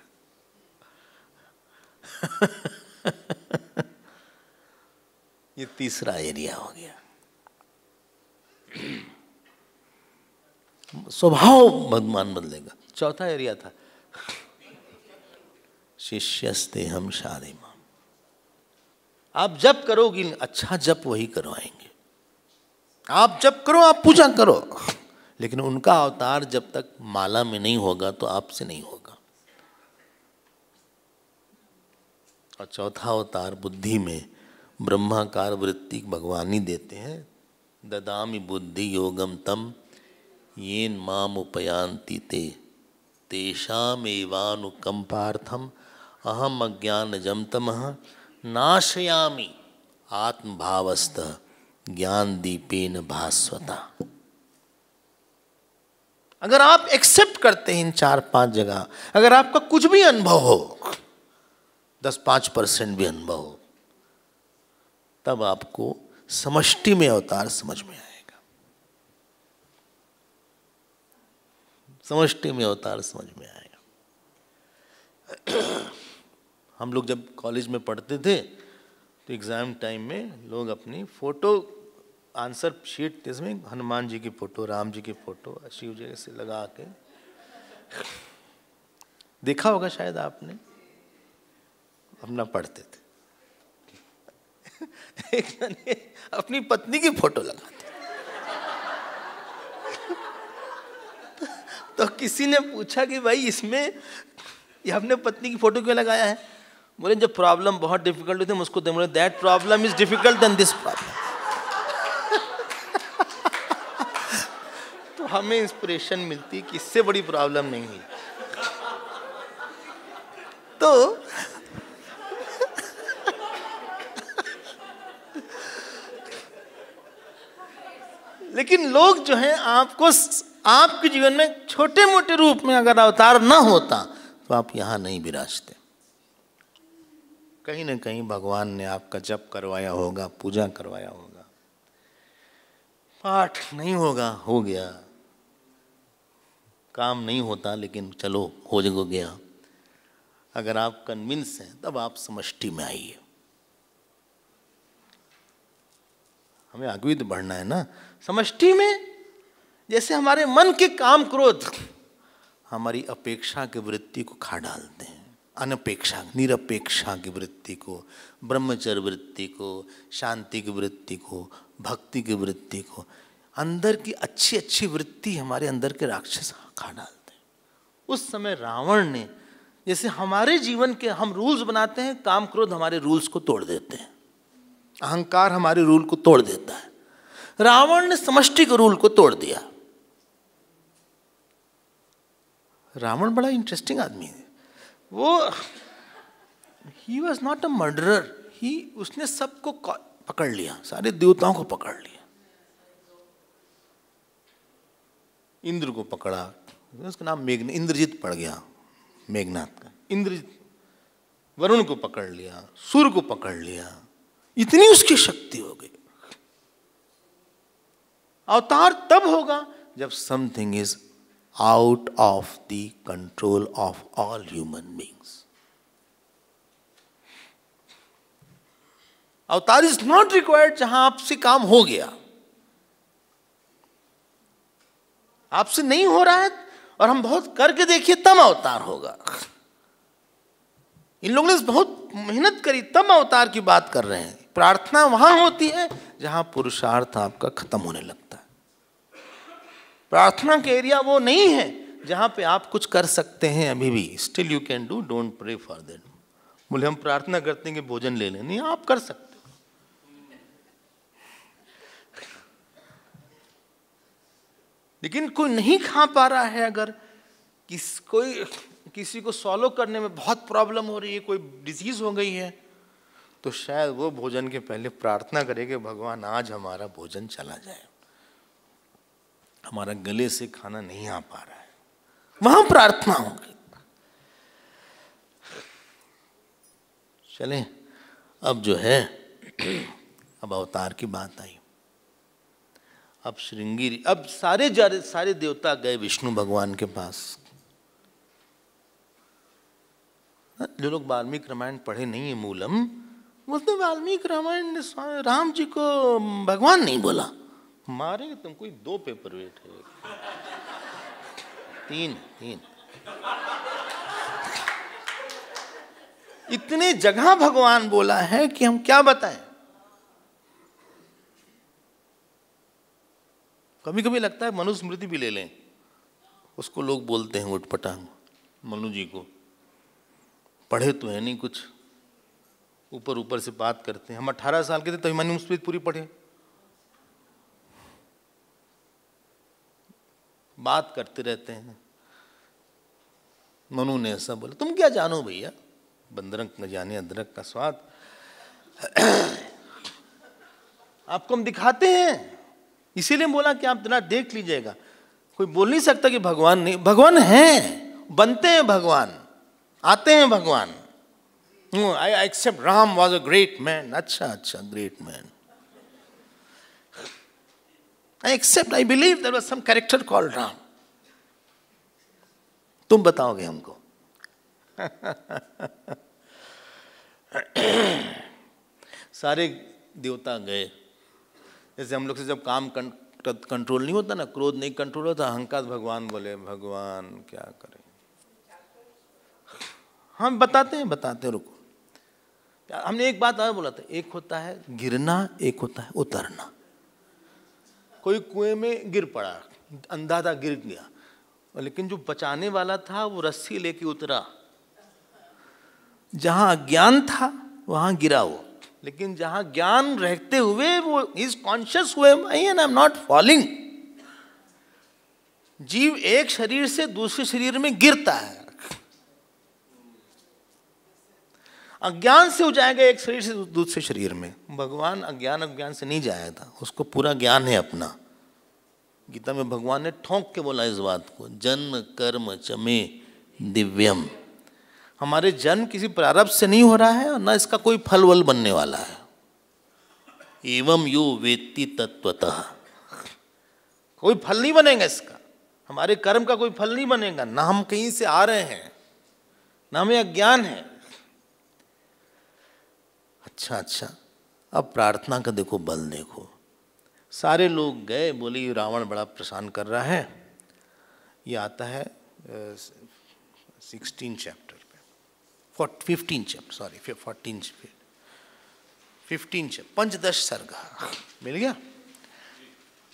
ये तीसरा एरिया हो गया। स्वभाव भगवान बदलेगा। चौथा एरिया था शिष्यस्ते हम शारिमा। आप जप करोगी, अच्छा जप वही करवाएंगे। आप जप करो, आप पूजा करो, लेकिन उनका अवतार जब तक माला में नहीं होगा तो आपसे नहीं होगा। और चौथा अवतार बुद्धि में ब्रह्माकार वृत्ति भगवान ही देते हैं। ददामि बुद्धि योगम तम येन माम उपयांति ते तेषामेवानुकंपार्थम अहम अज्ञानजं तमः नाशयामि आत्मभावस्तः ज्ञान दीपेन भास्वता। अगर आप एक्सेप्ट करते हैं इन 4-5 जगह, अगर आपका कुछ भी अनुभव हो, 10-5% भी अनुभव हो, तब आपको समष्टि में अवतार समझ में आएगा। समष्टि में अवतार समझ में आएगा। हम लोग जब कॉलेज में पढ़ते थे तो एग्ज़ाम टाइम में लोग अपनी फ़ोटो आंसर शीट इसमें हनुमान जी की फ़ोटो, राम जी की फ़ोटो, शिव जी से लगा के, देखा होगा शायद आपने, अपना पढ़ते थे। एक जने अपनी पत्नी की फ़ोटो लगाते, तो किसी ने पूछा कि भाई इसमें ये आपने पत्नी की फ़ोटो क्यों लगाया है? बोले जब प्रॉब्लम बहुत डिफिकल्ट होती है मुझको दे, बोले that problem is difficult than this problem. तो हमें इंस्पिरेशन मिलती कि इससे बड़ी प्रॉब्लम नहीं है। तो लेकिन लोग जो हैं आपको आपके जीवन में छोटे मोटे रूप में अगर अवतार ना होता तो आप यहां नहीं विराजते। कहीं ना कहीं भगवान ने आपका जप करवाया होगा, पूजा करवाया होगा, पाठ नहीं होगा, हो गया, काम नहीं होता लेकिन चलो हो गया। अगर आप कन्विंस हैं तब आप समष्टि में आइए। हमें आगे भी तो बढ़ना है ना। समष्टि में जैसे हमारे मन के काम क्रोध हमारी अपेक्षा की वृत्ति को खा डालते हैं, अनपेक्षा निरपेक्षा की वृत्ति को, ब्रह्मचर्य वृत्ति को, शांति की वृत्ति को, भक्ति की वृत्ति को, अंदर की अच्छी अच्छी वृत्ति हमारे अंदर के राक्षस खा डालते हैं। उस समय रावण ने, जैसे हमारे जीवन के हम रूल्स बनाते हैं, काम क्रोध हमारे रूल्स को तोड़ देते हैं, अहंकार हमारे रूल को तोड़ देता है। रावण ने समष्टि के रूल को तोड़ दिया। रावण बड़ा इंटरेस्टिंग आदमी है। वो he was not a murderer, उसने सबको पकड़ लिया, सारे देवताओं को पकड़ लिया। इंद्र को पकड़ा, उसका नाम इंद्रजीत पड़ गया, मेघनाथ का। इंद्रजीत, वरुण को पकड़ लिया, सूर्य को पकड़ लिया, इतनी उसकी शक्ति हो गई। अवतार तब होगा जब something is out of the control of all human beings. अवतार इज नॉट रिक्वायर्ड जहां आपसे काम हो गया, आपसे नहीं हो रहा है और हम बहुत करके देखिए तब अवतार होगा। इन लोगों ने बहुत मेहनत करी तब अवतार की बात कर रहे हैं। प्रार्थना वहां होती है जहां पुरुषार्थ आपका खत्म होने लगता है। प्रार्थना के एरिया वो नहीं है जहां पे आप कुछ कर सकते हैं अभी भी, still you can do, don't pray for that. बोले हम प्रार्थना करते हैं कि भोजन ले लें, नहीं, आप कर सकते हो। लेकिन कोई नहीं खा पा रहा है, अगर किसी को सॉलो करने में बहुत प्रॉब्लम हो रही है, कोई डिजीज हो गई है, तो शायद वो भोजन के पहले प्रार्थना करे कि भगवान आज हमारा भोजन चला जाए, हमारा गले से खाना नहीं आ पा रहा है, वहां प्रार्थना होगी। चलें, अब जो है अब अवतार की बात आई। अब श्रृंगी, अब सारे देवता गए विष्णु भगवान के पास। जो लोग वाल्मीकि रामायण पढ़े नहीं है मूलम, बोलते वाल्मीकि रामायण ने राम जी को भगवान नहीं बोला। मारेंगे तुम, कोई 2 पेपर वेट है, 3 इतने जगह भगवान बोला है कि हम क्या बताएं। कभी कभी लगता है मनुस्मृति भी ले लें, उसको लोग बोलते हैं उटपटांग, मनु जी को पढ़े तो है नहीं कुछ, ऊपर से बात करते हैं। हम 18 साल के थे तभी मनुस्मृति पूरी पढ़े, बात करते रहते हैं। मनु ने ऐसा बोला, तुम क्या जानो भैया, बंदरक न जाने अदरक का स्वाद। आपको हम दिखाते हैं, इसीलिए बोला कि आप जरा देख लीजिएगा। कोई बोल नहीं सकता कि भगवान नहीं, भगवान हैं, बनते हैं भगवान, आते हैं भगवान। I accept Ram was a great man. अच्छा, great man, I accept, I believe there was some character called Ram. तुम बताओगे हमको। सारे देवता गए। जैसे हम लोग से जब काम कंट्रोल नहीं होता ना, क्रोध नहीं कंट्रोल होता, अहंकार, भगवान बोले भगवान क्या करें। हम बताते हैं रुको। हमने एक बात और बोला था, एक होता है गिरना, एक होता है उतरना। कोई कुएं में गिर पड़ा, अंधा था, गिर गया, लेकिन जो बचाने वाला था वो रस्सी लेके उतरा। जहां अज्ञान था वहां गिरा वो, लेकिन जहां ज्ञान रहते हुए वो इज कॉन्शियस हुए, आई एम नॉट फॉलिंग। जीव एक शरीर से दूसरे शरीर में गिरता है, अज्ञान से हो जाएगा एक शरीर से दूसरे शरीर में। भगवान अज्ञान से नहीं जाया था, उसको पूरा ज्ञान है अपना। गीता में भगवान ने ठोंक के बोला इस बात को, जन्म कर्म चमे दिव्यम। हमारे जन्म किसी प्रारब्ध से नहीं हो रहा है और न इसका कोई फल वल बनने वाला है। एवं यो वेत्ति तत्वतः, कोई फल नहीं बनेगा इसका, हमारे कर्म का कोई फल नहीं बनेगा, ना हम कहीं से आ रहे हैं, ना हमें अज्ञान है। अच्छा, अब प्रार्थना का देखो बल देखो। सारे लोग गए, बोले रावण बड़ा परेशान कर रहा है। ये आता है 16 चैप्टर पे, 15 चैप्टर, सॉरी 15 चैप्टर, पंचदश सर्ग मिल गया।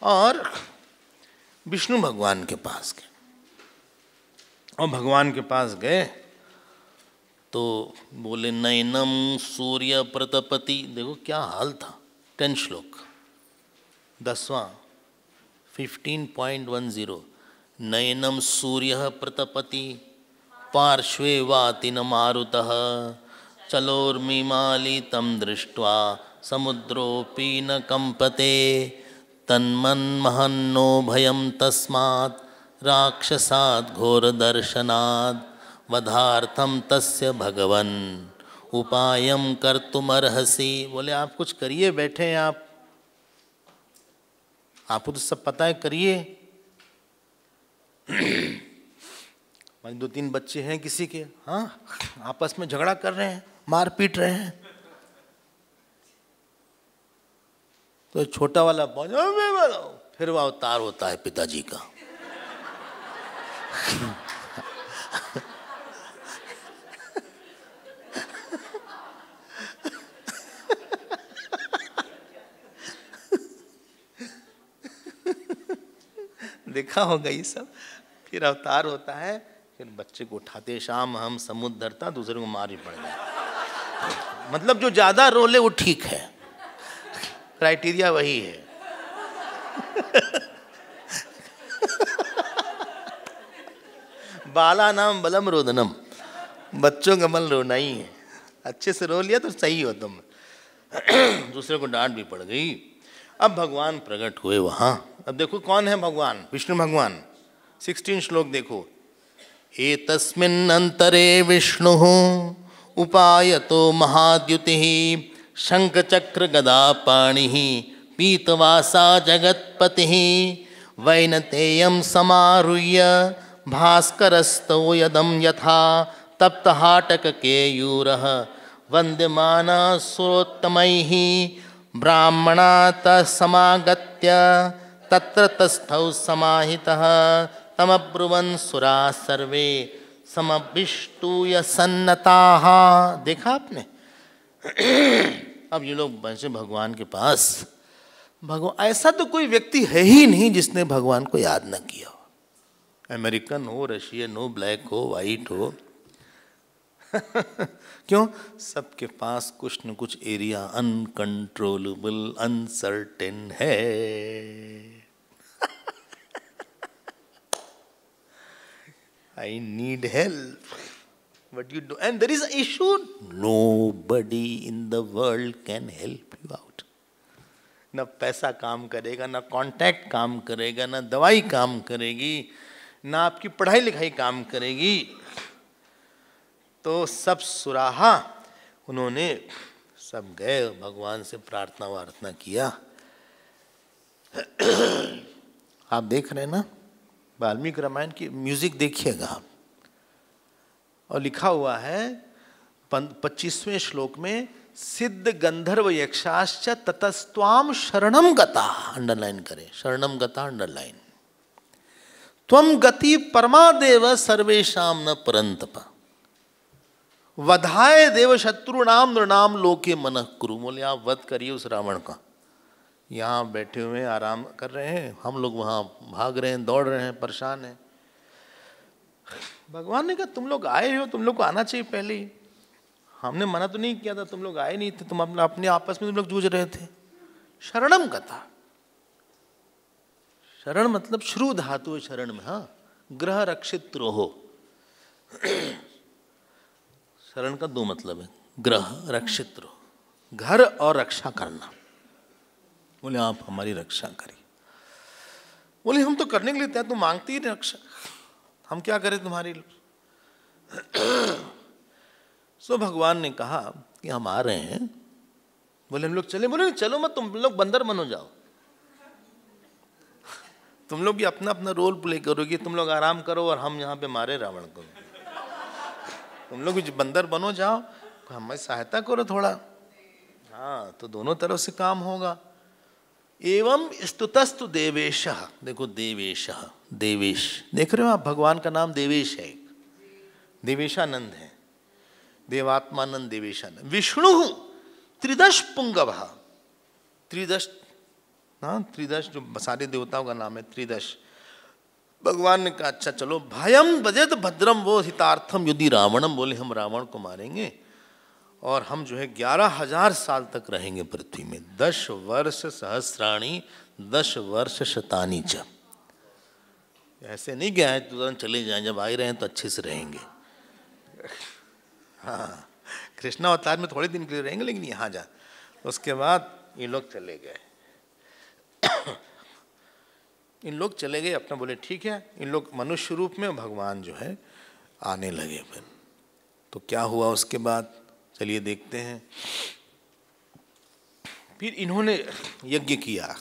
और विष्णु भगवान के पास गए, और भगवान के पास गए तो बोले नैनम सूर्य प्रतपति। देखो क्या हाल था। 10 श्लोक, 10वां 15.10। नैनम सूर्य प्रतपति पार्श्वे वाति न मारुतः चलोर्मिमालितं दृष्ट्वा समुद्रोऽपि न कंपते तन्मन्महन्नो भयं तस्मात् राक्षसात् घोरदर्शनात् वधार्थम तस्य भगवन् उपायम कर्तुमर्हसि। बोले आप कुछ करिए, बैठे हैं आपको तो सब पता है, करिए। 2-3 बच्चे हैं किसी के, हाँ आपस में झगड़ा कर रहे हैं, मार पीट रहे हैं, तो छोटा वाला पहुंच, फिर वह अवतार होता है पिताजी का। देखा होगा ये सब। फिर अवतार होता है, फिर बच्चे को उठाते, शाम हम समुद्र धरता, दूसरे को मार ही पड़ जाए। मतलब जो ज्यादा रोले वो ठीक है, क्राइटेरिया वही है। बाला नाम बलम रोदनम, बच्चों का बल रोना ही है। अच्छे से रो लिया तो सही हो तुम, दूसरे को डांट भी पड़ गई। अब भगवान प्रकट हुए वहां। अब देखो कौन है भगवान, विष्णु भगवान। 16 श्लोक देखो। एतस्मिन् अंतरे विष्णु उपायतो महाद्युतिः शंख चक्र गदा पाणिः पीतवासा जगत्पतिः वैनतेयं समारुह्य भास्करस्तो यदं यथा तप्तहाटक केयूरः वन्द्यमाना सुरोत्तमैः ब्राह्मणात् समागत्य तत्र तस्थौ समाहितः तमब्रुवन् सुराः सर्वे समभिष्टूय सन्नताः। देखा आपने। अब ये लोग बचे भगवान के पास। भगवान, ऐसा तो कोई व्यक्ति है ही नहीं जिसने भगवान को याद न किया हो। अमेरिकन हो, रशियन हो, ब्लैक हो, वाइट हो। क्यों? सबके पास कुछ न कुछ एरिया अनकंट्रोलेबल, अनसर्टेन है। I need help. What you do? And there is an issue. Nobody in the world can help you out. ना पैसा काम करेगा, ना कांटेक्ट काम करेगा, ना दवाई काम करेगी, ना आपकी पढ़ाई लिखाई काम करेगी। तो सब सुराहा, उन्होंने सब गए भगवान से प्रार्थना वार्थना किया। आप देख रहे हैं ना, वाल्मीकि रामायण की म्यूजिक देखिएगा आप। और लिखा हुआ है 25वें श्लोक में, सिद्ध गंधर्व यक्षाश्च ततस्त्वाम शरणम गता, अंडरलाइन करें, शरणम गता अंडरलाइन, त्वम गति परमादेव सर्वेशाम न परंतप, वधाए देव शत्रुनाम नृणाम लोके मनः कुरु। बोले आप वध करिए उस रावण का, यहाँ बैठे हुए आराम कर रहे हैं, हम लोग वहाँ भाग रहे हैं, दौड़ रहे हैं, परेशान हैं। भगवान ने कहा तुम लोग आए हो, तुम लोग को आना चाहिए पहले ही, हमने मना तो नहीं किया था, तुम लोग आए नहीं थे, तुम अपने आपस में तुम लोग जूझ रहे थे। शरणम गता, शरण मतलब श्रु धातु है शरण में, हाँ, ग्रह रक्षित रोहो। शरण का दो मतलब है, ग्रह रक्षित रहो, घर और रक्षा करना। बोले आप हमारी रक्षा करिए। बोले हम तो करने के लिए तैयार, तुम मांगती ही रक्षा, हम क्या करें तुम्हारी। सो भगवान ने कहा कि हम आ रहे हैं। बोले हम लोग चले। बोले चलो मत, तुम लोग बंदर बनो जाओ, तुम लोग भी अपना अपना रोल प्ले करोगे, तुम लोग आराम करो और हम यहाँ पे मारे रावण को। तुम लोग भी बंदर बनो जाओ, हमें सहायता करो थोड़ा, हाँ तो दोनों तरफ से काम होगा। एवं स्तुतस्तु देवेश, देखो देवेश, देवेश देख रहे हो आप, भगवान का नाम देवेश है, देवेशानंद है, देवात्मानंद देवेशानंद। विष्णु त्रिदश पुंगव, त्रिदश, हाँ त्रिदश जो सारे देवताओं का नाम है त्रिदश। भगवान ने कहा अच्छा चलो, भयम बजेत भद्रम वो हितार्थम यदि रावणम, बोले हम रावण को मारेंगे और हम जो है 11,000 साल तक रहेंगे पृथ्वी में। 10 वर्ष सहस्राणी 10 वर्ष शतानी च, ऐसे नहीं गया है तुरंत चले जाएं, जब आ ही रहे हैं तो अच्छे से रहेंगे। हाँ कृष्ण अवतार में थोड़े दिन के लिए रहेंगे, लेकिन यहाँ जा, उसके बाद ये लोग चले गए। इन लोग चले गए अपना, बोले ठीक है, इन लोग मनुष्य रूप में, भगवान जो है आने लगे। फिर तो क्या हुआ उसके बाद चलिए देखते हैं। फिर इन्होंने यज्ञ किया,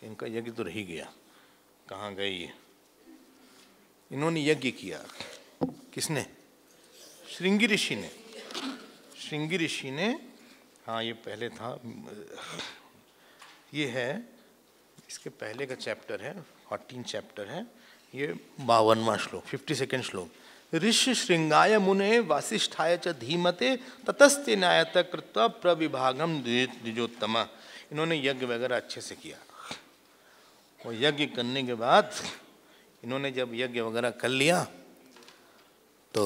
इनका यज्ञ तो रह ही गया, कहाँ गए ये। इन्होंने यज्ञ किया, किसने? श्रृंगी ऋषि ने, श्रृंगी ऋषि ने, हाँ ये पहले था, ये है इसके पहले का चैप्टर है, 14 चैप्टर है, ये 52वां श्लोक, 52nd श्लोक। ऋषि श्रृंगाय मुने वासिष्ठाय च धीमते ततस्ते न्यायत कृत्वा प्रविभागम द्विजोत्तम। इन्होंने यज्ञ वगैरह अच्छे से किया, और यज्ञ करने के बाद इन्होंने जब यज्ञ वगैरह कर लिया तो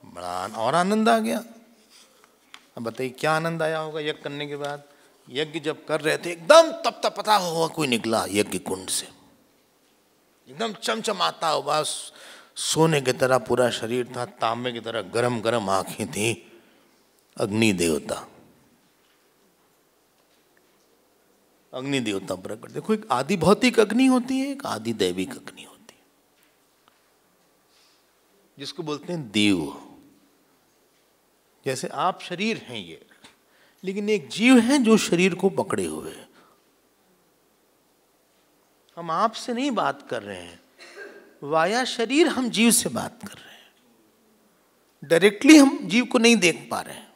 बड़ा और आनंद आ गया। अब बताइए क्या आनंद आया होगा यज्ञ करने के बाद। यज्ञ जब कर रहे थे एकदम तप तपता हुआ कोई निकला यज्ञ कुंड से, एकदम चमचमाता हुआ, सोने की तरह पूरा शरीर था, तांबे की तरह गरम गरम आंखें थी, अग्नि देवता, अग्नि देवता प्रकट। देखो एक आदि भौतिक अग्नि होती है, एक आदि दैविक अग्नि होती है, जिसको बोलते हैं देव। जैसे आप शरीर हैं ये, लेकिन एक जीव है जो शरीर को पकड़े हुए है। हम आपसे नहीं बात कर रहे हैं, वाया शरीर हम जीव से बात कर रहे हैं, डायरेक्टली हम जीव को नहीं देख पा रहे हैं।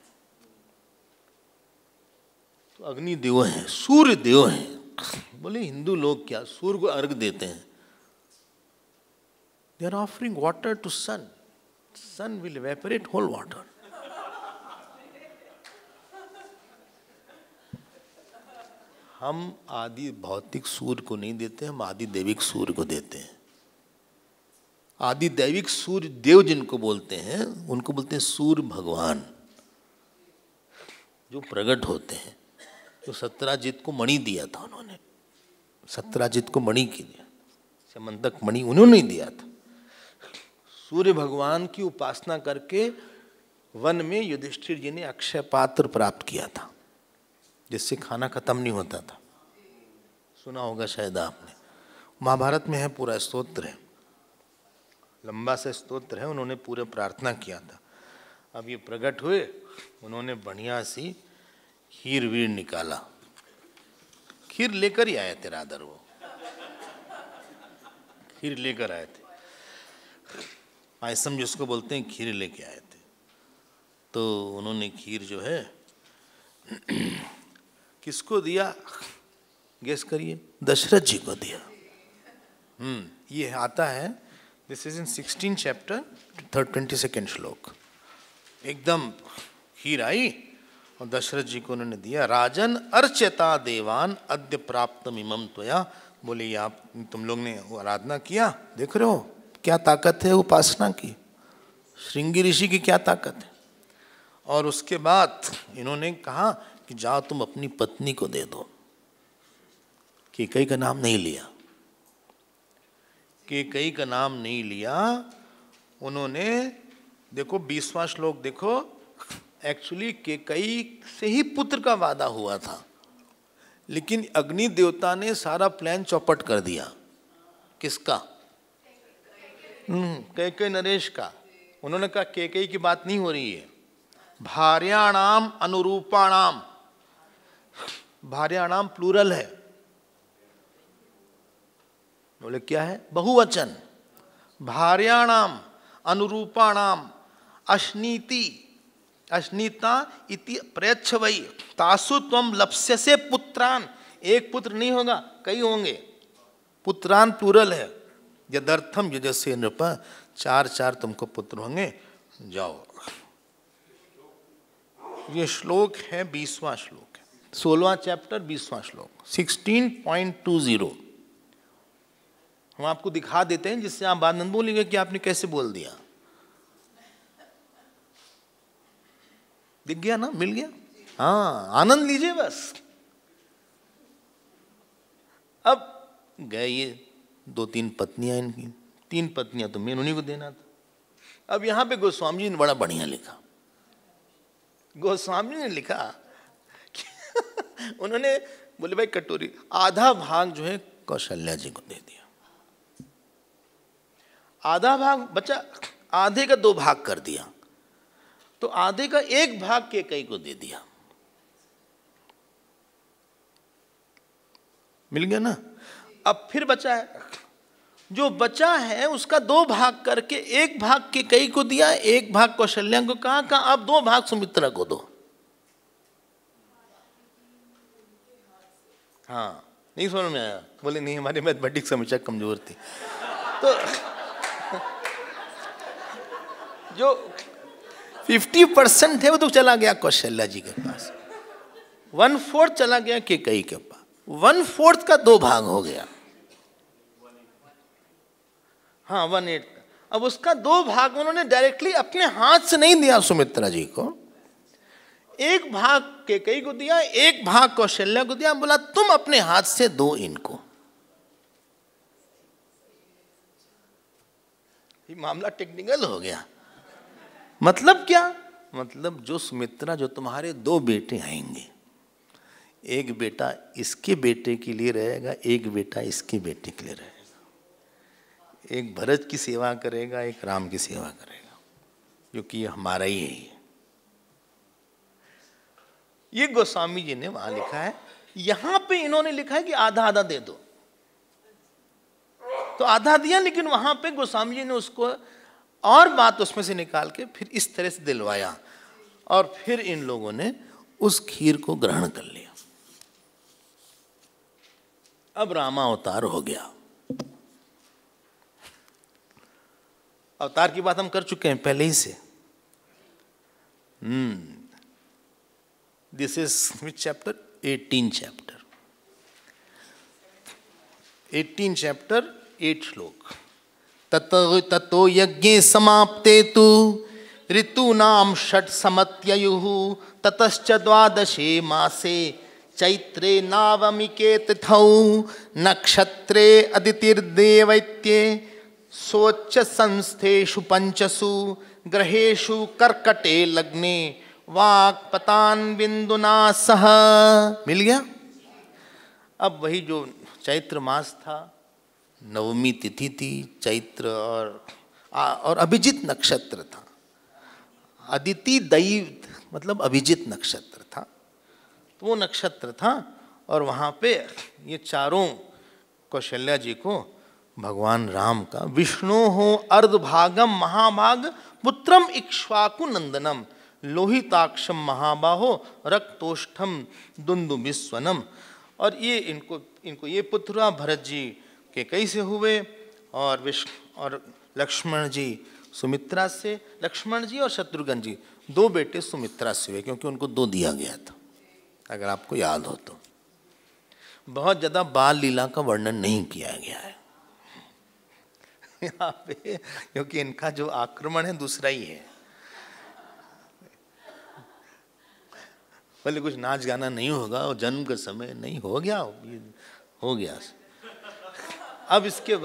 तो अग्नि देव हैं, सूर्य देव हैं। बोले हिंदू लोग क्या सूर्य को अर्घ देते हैं? They are offering water to sun, sun will evaporate whole water. हम आदि भौतिक सूर्य को नहीं देते, हम आदि दैविक सूर्य को देते हैं। आदि दैविक सूर्य देव जिनको बोलते हैं, उनको बोलते हैं सूर्य भगवान, जो प्रकट होते हैं। जो सत्यराजीत को मणि दिया था उन्होंने, सत्यराजीत को मणि की दिया, समंतक मणि उन्होंने ही दिया था। सूर्य भगवान की उपासना करके वन में युधिष्ठिर जी ने अक्षय पात्र प्राप्त किया था, जिससे खाना खत्म नहीं होता था। सुना होगा शायद आपने, महाभारत में है, पूरा स्तोत्र है, लंबा से स्तोत्र है, उन्होंने पूरे प्रार्थना किया था। अब ये प्रकट हुए, उन्होंने बढ़िया सी खीर वीर निकाला, खीर लेकर ही आए थे, राधर वो खीर लेकर आए थे, पायसम जिसको बोलते हैं, खीर लेके आए थे। तो उन्होंने खीर जो है किसको दिया? गेस करिए। दशरथ जी को दिया। ये आता है, दिस इज इन 16 चैप्टर 22 श्लोक। एकदम खीर आई और दशरथ जी को उन्होंने दिया। राजन अर्चता देवान अद्य प्राप्तम इमं त्वया। बोले ये आप तुम लोग ने आराधना किया, देख रहे हो क्या ताकत है उपासना की, श्रृंगी ऋषि की क्या ताकत है। और उसके बाद इन्होंने कहा कि जाओ तुम अपनी पत्नी को दे दो। कैकेयी का नाम नहीं लिया, कैकेयी का नाम नहीं लिया उन्होंने। देखो 20वां श्लोक देखो, एक्चुअली कैकेयी से ही पुत्र का वादा हुआ था, लेकिन अग्नि देवता ने सारा प्लान चौपट कर दिया। किसका? कैकेयी नरेश का। उन्होंने कहा कैकेयी की बात नहीं हो रही है, भार्याणाम अनुरूपाणाम। भार्याणाम प्लूरल है। बोले क्या है? बहुवचन। भार्याणाम अनुरूपाणाम अश्नीति अश्नीता इति प्रयच्छ वै तासु त्वं लप्स्यसे पुत्रान। एक पुत्र नहीं होगा, कई होंगे। पुत्रान प्लूरल है। यदर्थम यजस्य नृप, 4 तुमको पुत्र होंगे। जाओ। ये श्लोक है 20वां श्लोक है, 16वां चैप्टर 20वां श्लोक 16.20। हम आपको दिखा देते हैं जिससे आप बाद में बोलेंगे कि आपने कैसे बोल दिया। दिख गया ना? मिल गया? हाँ, आनंद लीजिए बस। अब गए ये 2-3 पत्नियां इनकी, 3 पत्नियां तो मेन उन्हीं को देना था। अब यहां पे गोस्वामी जी ने बड़ा बढ़िया लिखा। गोस्वामी ने लिखा कि उन्होंने बोले भाई कटोरी आधा भाग जो है कौशल्या जी को दे दिया, आधा भाग बचा, आधे का 2 भाग कर दिया, तो आधे का 1 भाग कैकेयी को दे दिया। मिल गया ना? अब फिर बचा है, जो बचा है उसका 2 भाग करके 1 भाग कैकेयी को दिया, 1 भाग कौशल्या को। कहा अब 2 भाग सुमित्रा को दो। हाँ, नहीं समझ में आया? बोले नहीं, हमारी मैथमेटिक्स समीक्षा कमजोर थी। तो जो 50% है वो तो चला गया कौशल्या जी के पास, 1/4 चला गया कैकेयी के पास, 1/4 का 2 भाग हो गया। हाँ, 1/8। अब उसका 2 भाग उन्होंने डायरेक्टली अपने हाथ से नहीं दिया सुमित्रा जी को, 1 भाग कैकेयी को दिया, 1 भाग कौशल्या को दिया। बोला तुम अपने हाथ से दो इनको। ये मामला टेक्निकल हो गया। मतलब क्या? मतलब जो सुमित्रा, जो तुम्हारे 2 बेटे आएंगे, एक बेटा इसके बेटे के लिए रहेगा, एक बेटा इसके बेटे के लिए रहेगा। एक भरत की सेवा करेगा, एक राम की सेवा करेगा, क्योंकि ये हमारा ही है। ये गोस्वामी जी ने वहां लिखा है। यहां पे इन्होंने लिखा है कि आधा आधा दे दो, तो आधा दिया, लेकिन वहां पे गोस्वामी जी ने उसको और बात उसमें से निकाल के फिर इस तरह से दिलवाया, और फिर इन लोगों ने उस खीर को ग्रहण कर लिया। अब रामावतार हो गया। अवतार की बात हम कर चुके हैं पहले ही से। This is which chapter? 18 chapter 18 chapter 8 श्लोक। ततो यज्ञे समाप्ते तु ऋतूनां 6 समत्ययुः ततश्च 12 मासे चैत्रे नवमिके तिथौ नक्षत्रे अदितिर्देवैत्ये सोच्च संस्थेषु 5 ग्रहेषु कर्कटे लग्ने वाक्पतान बिंदुना सह। मिल गया? अब वही जो चैत्र मास था, नवमी तिथि थी, चैत्र और अभिजित नक्षत्र था। अदिति दैव मतलब अभिजित नक्षत्र था, तो वो नक्षत्र था। और वहाँ पे ये चारों कौशल्या जी को भगवान राम का विष्णु हो अर्धभागम महाभाग पुत्रम इक्ष्वाकु नंदनम, लोहिताक्षम महाबाहो रक्तोष्ठम दुंदुभिस्वनम। और ये इनको ये पुत्र हुआ भरत जी के कई से हुए, और लक्ष्मण जी सुमित्रा से। लक्ष्मण जी और शत्रुघ्न जी दो बेटे सुमित्रा से हुए, क्योंकि उनको दो दिया गया था, अगर आपको याद हो तो। बहुत ज़्यादा बाल लीला का वर्णन नहीं किया गया है यहाँ पे, क्योंकि इनका जो आक्रमण है दूसरा ही है। बोले कुछ नाच गाना नहीं होगा, और जन्म का समय नहीं हो गया, हो गया। अब इसके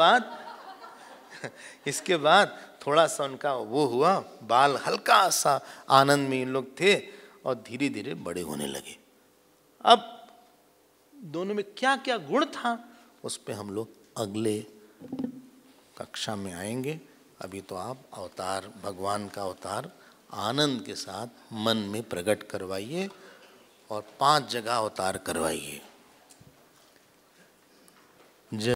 बाद थोड़ा सा उनका वो हुआ, बाल हल्का सा आनंद में इन लोग थे, और धीरे धीरे बड़े होने लगे। अब दोनों में क्या क्या गुण था उस पे हम लोग अगले कक्षा में आएंगे। अभी तो आप अवतार, भगवान का अवतार आनंद के साथ मन में प्रकट करवाइए, और 5 जगह अवतार करवाइए।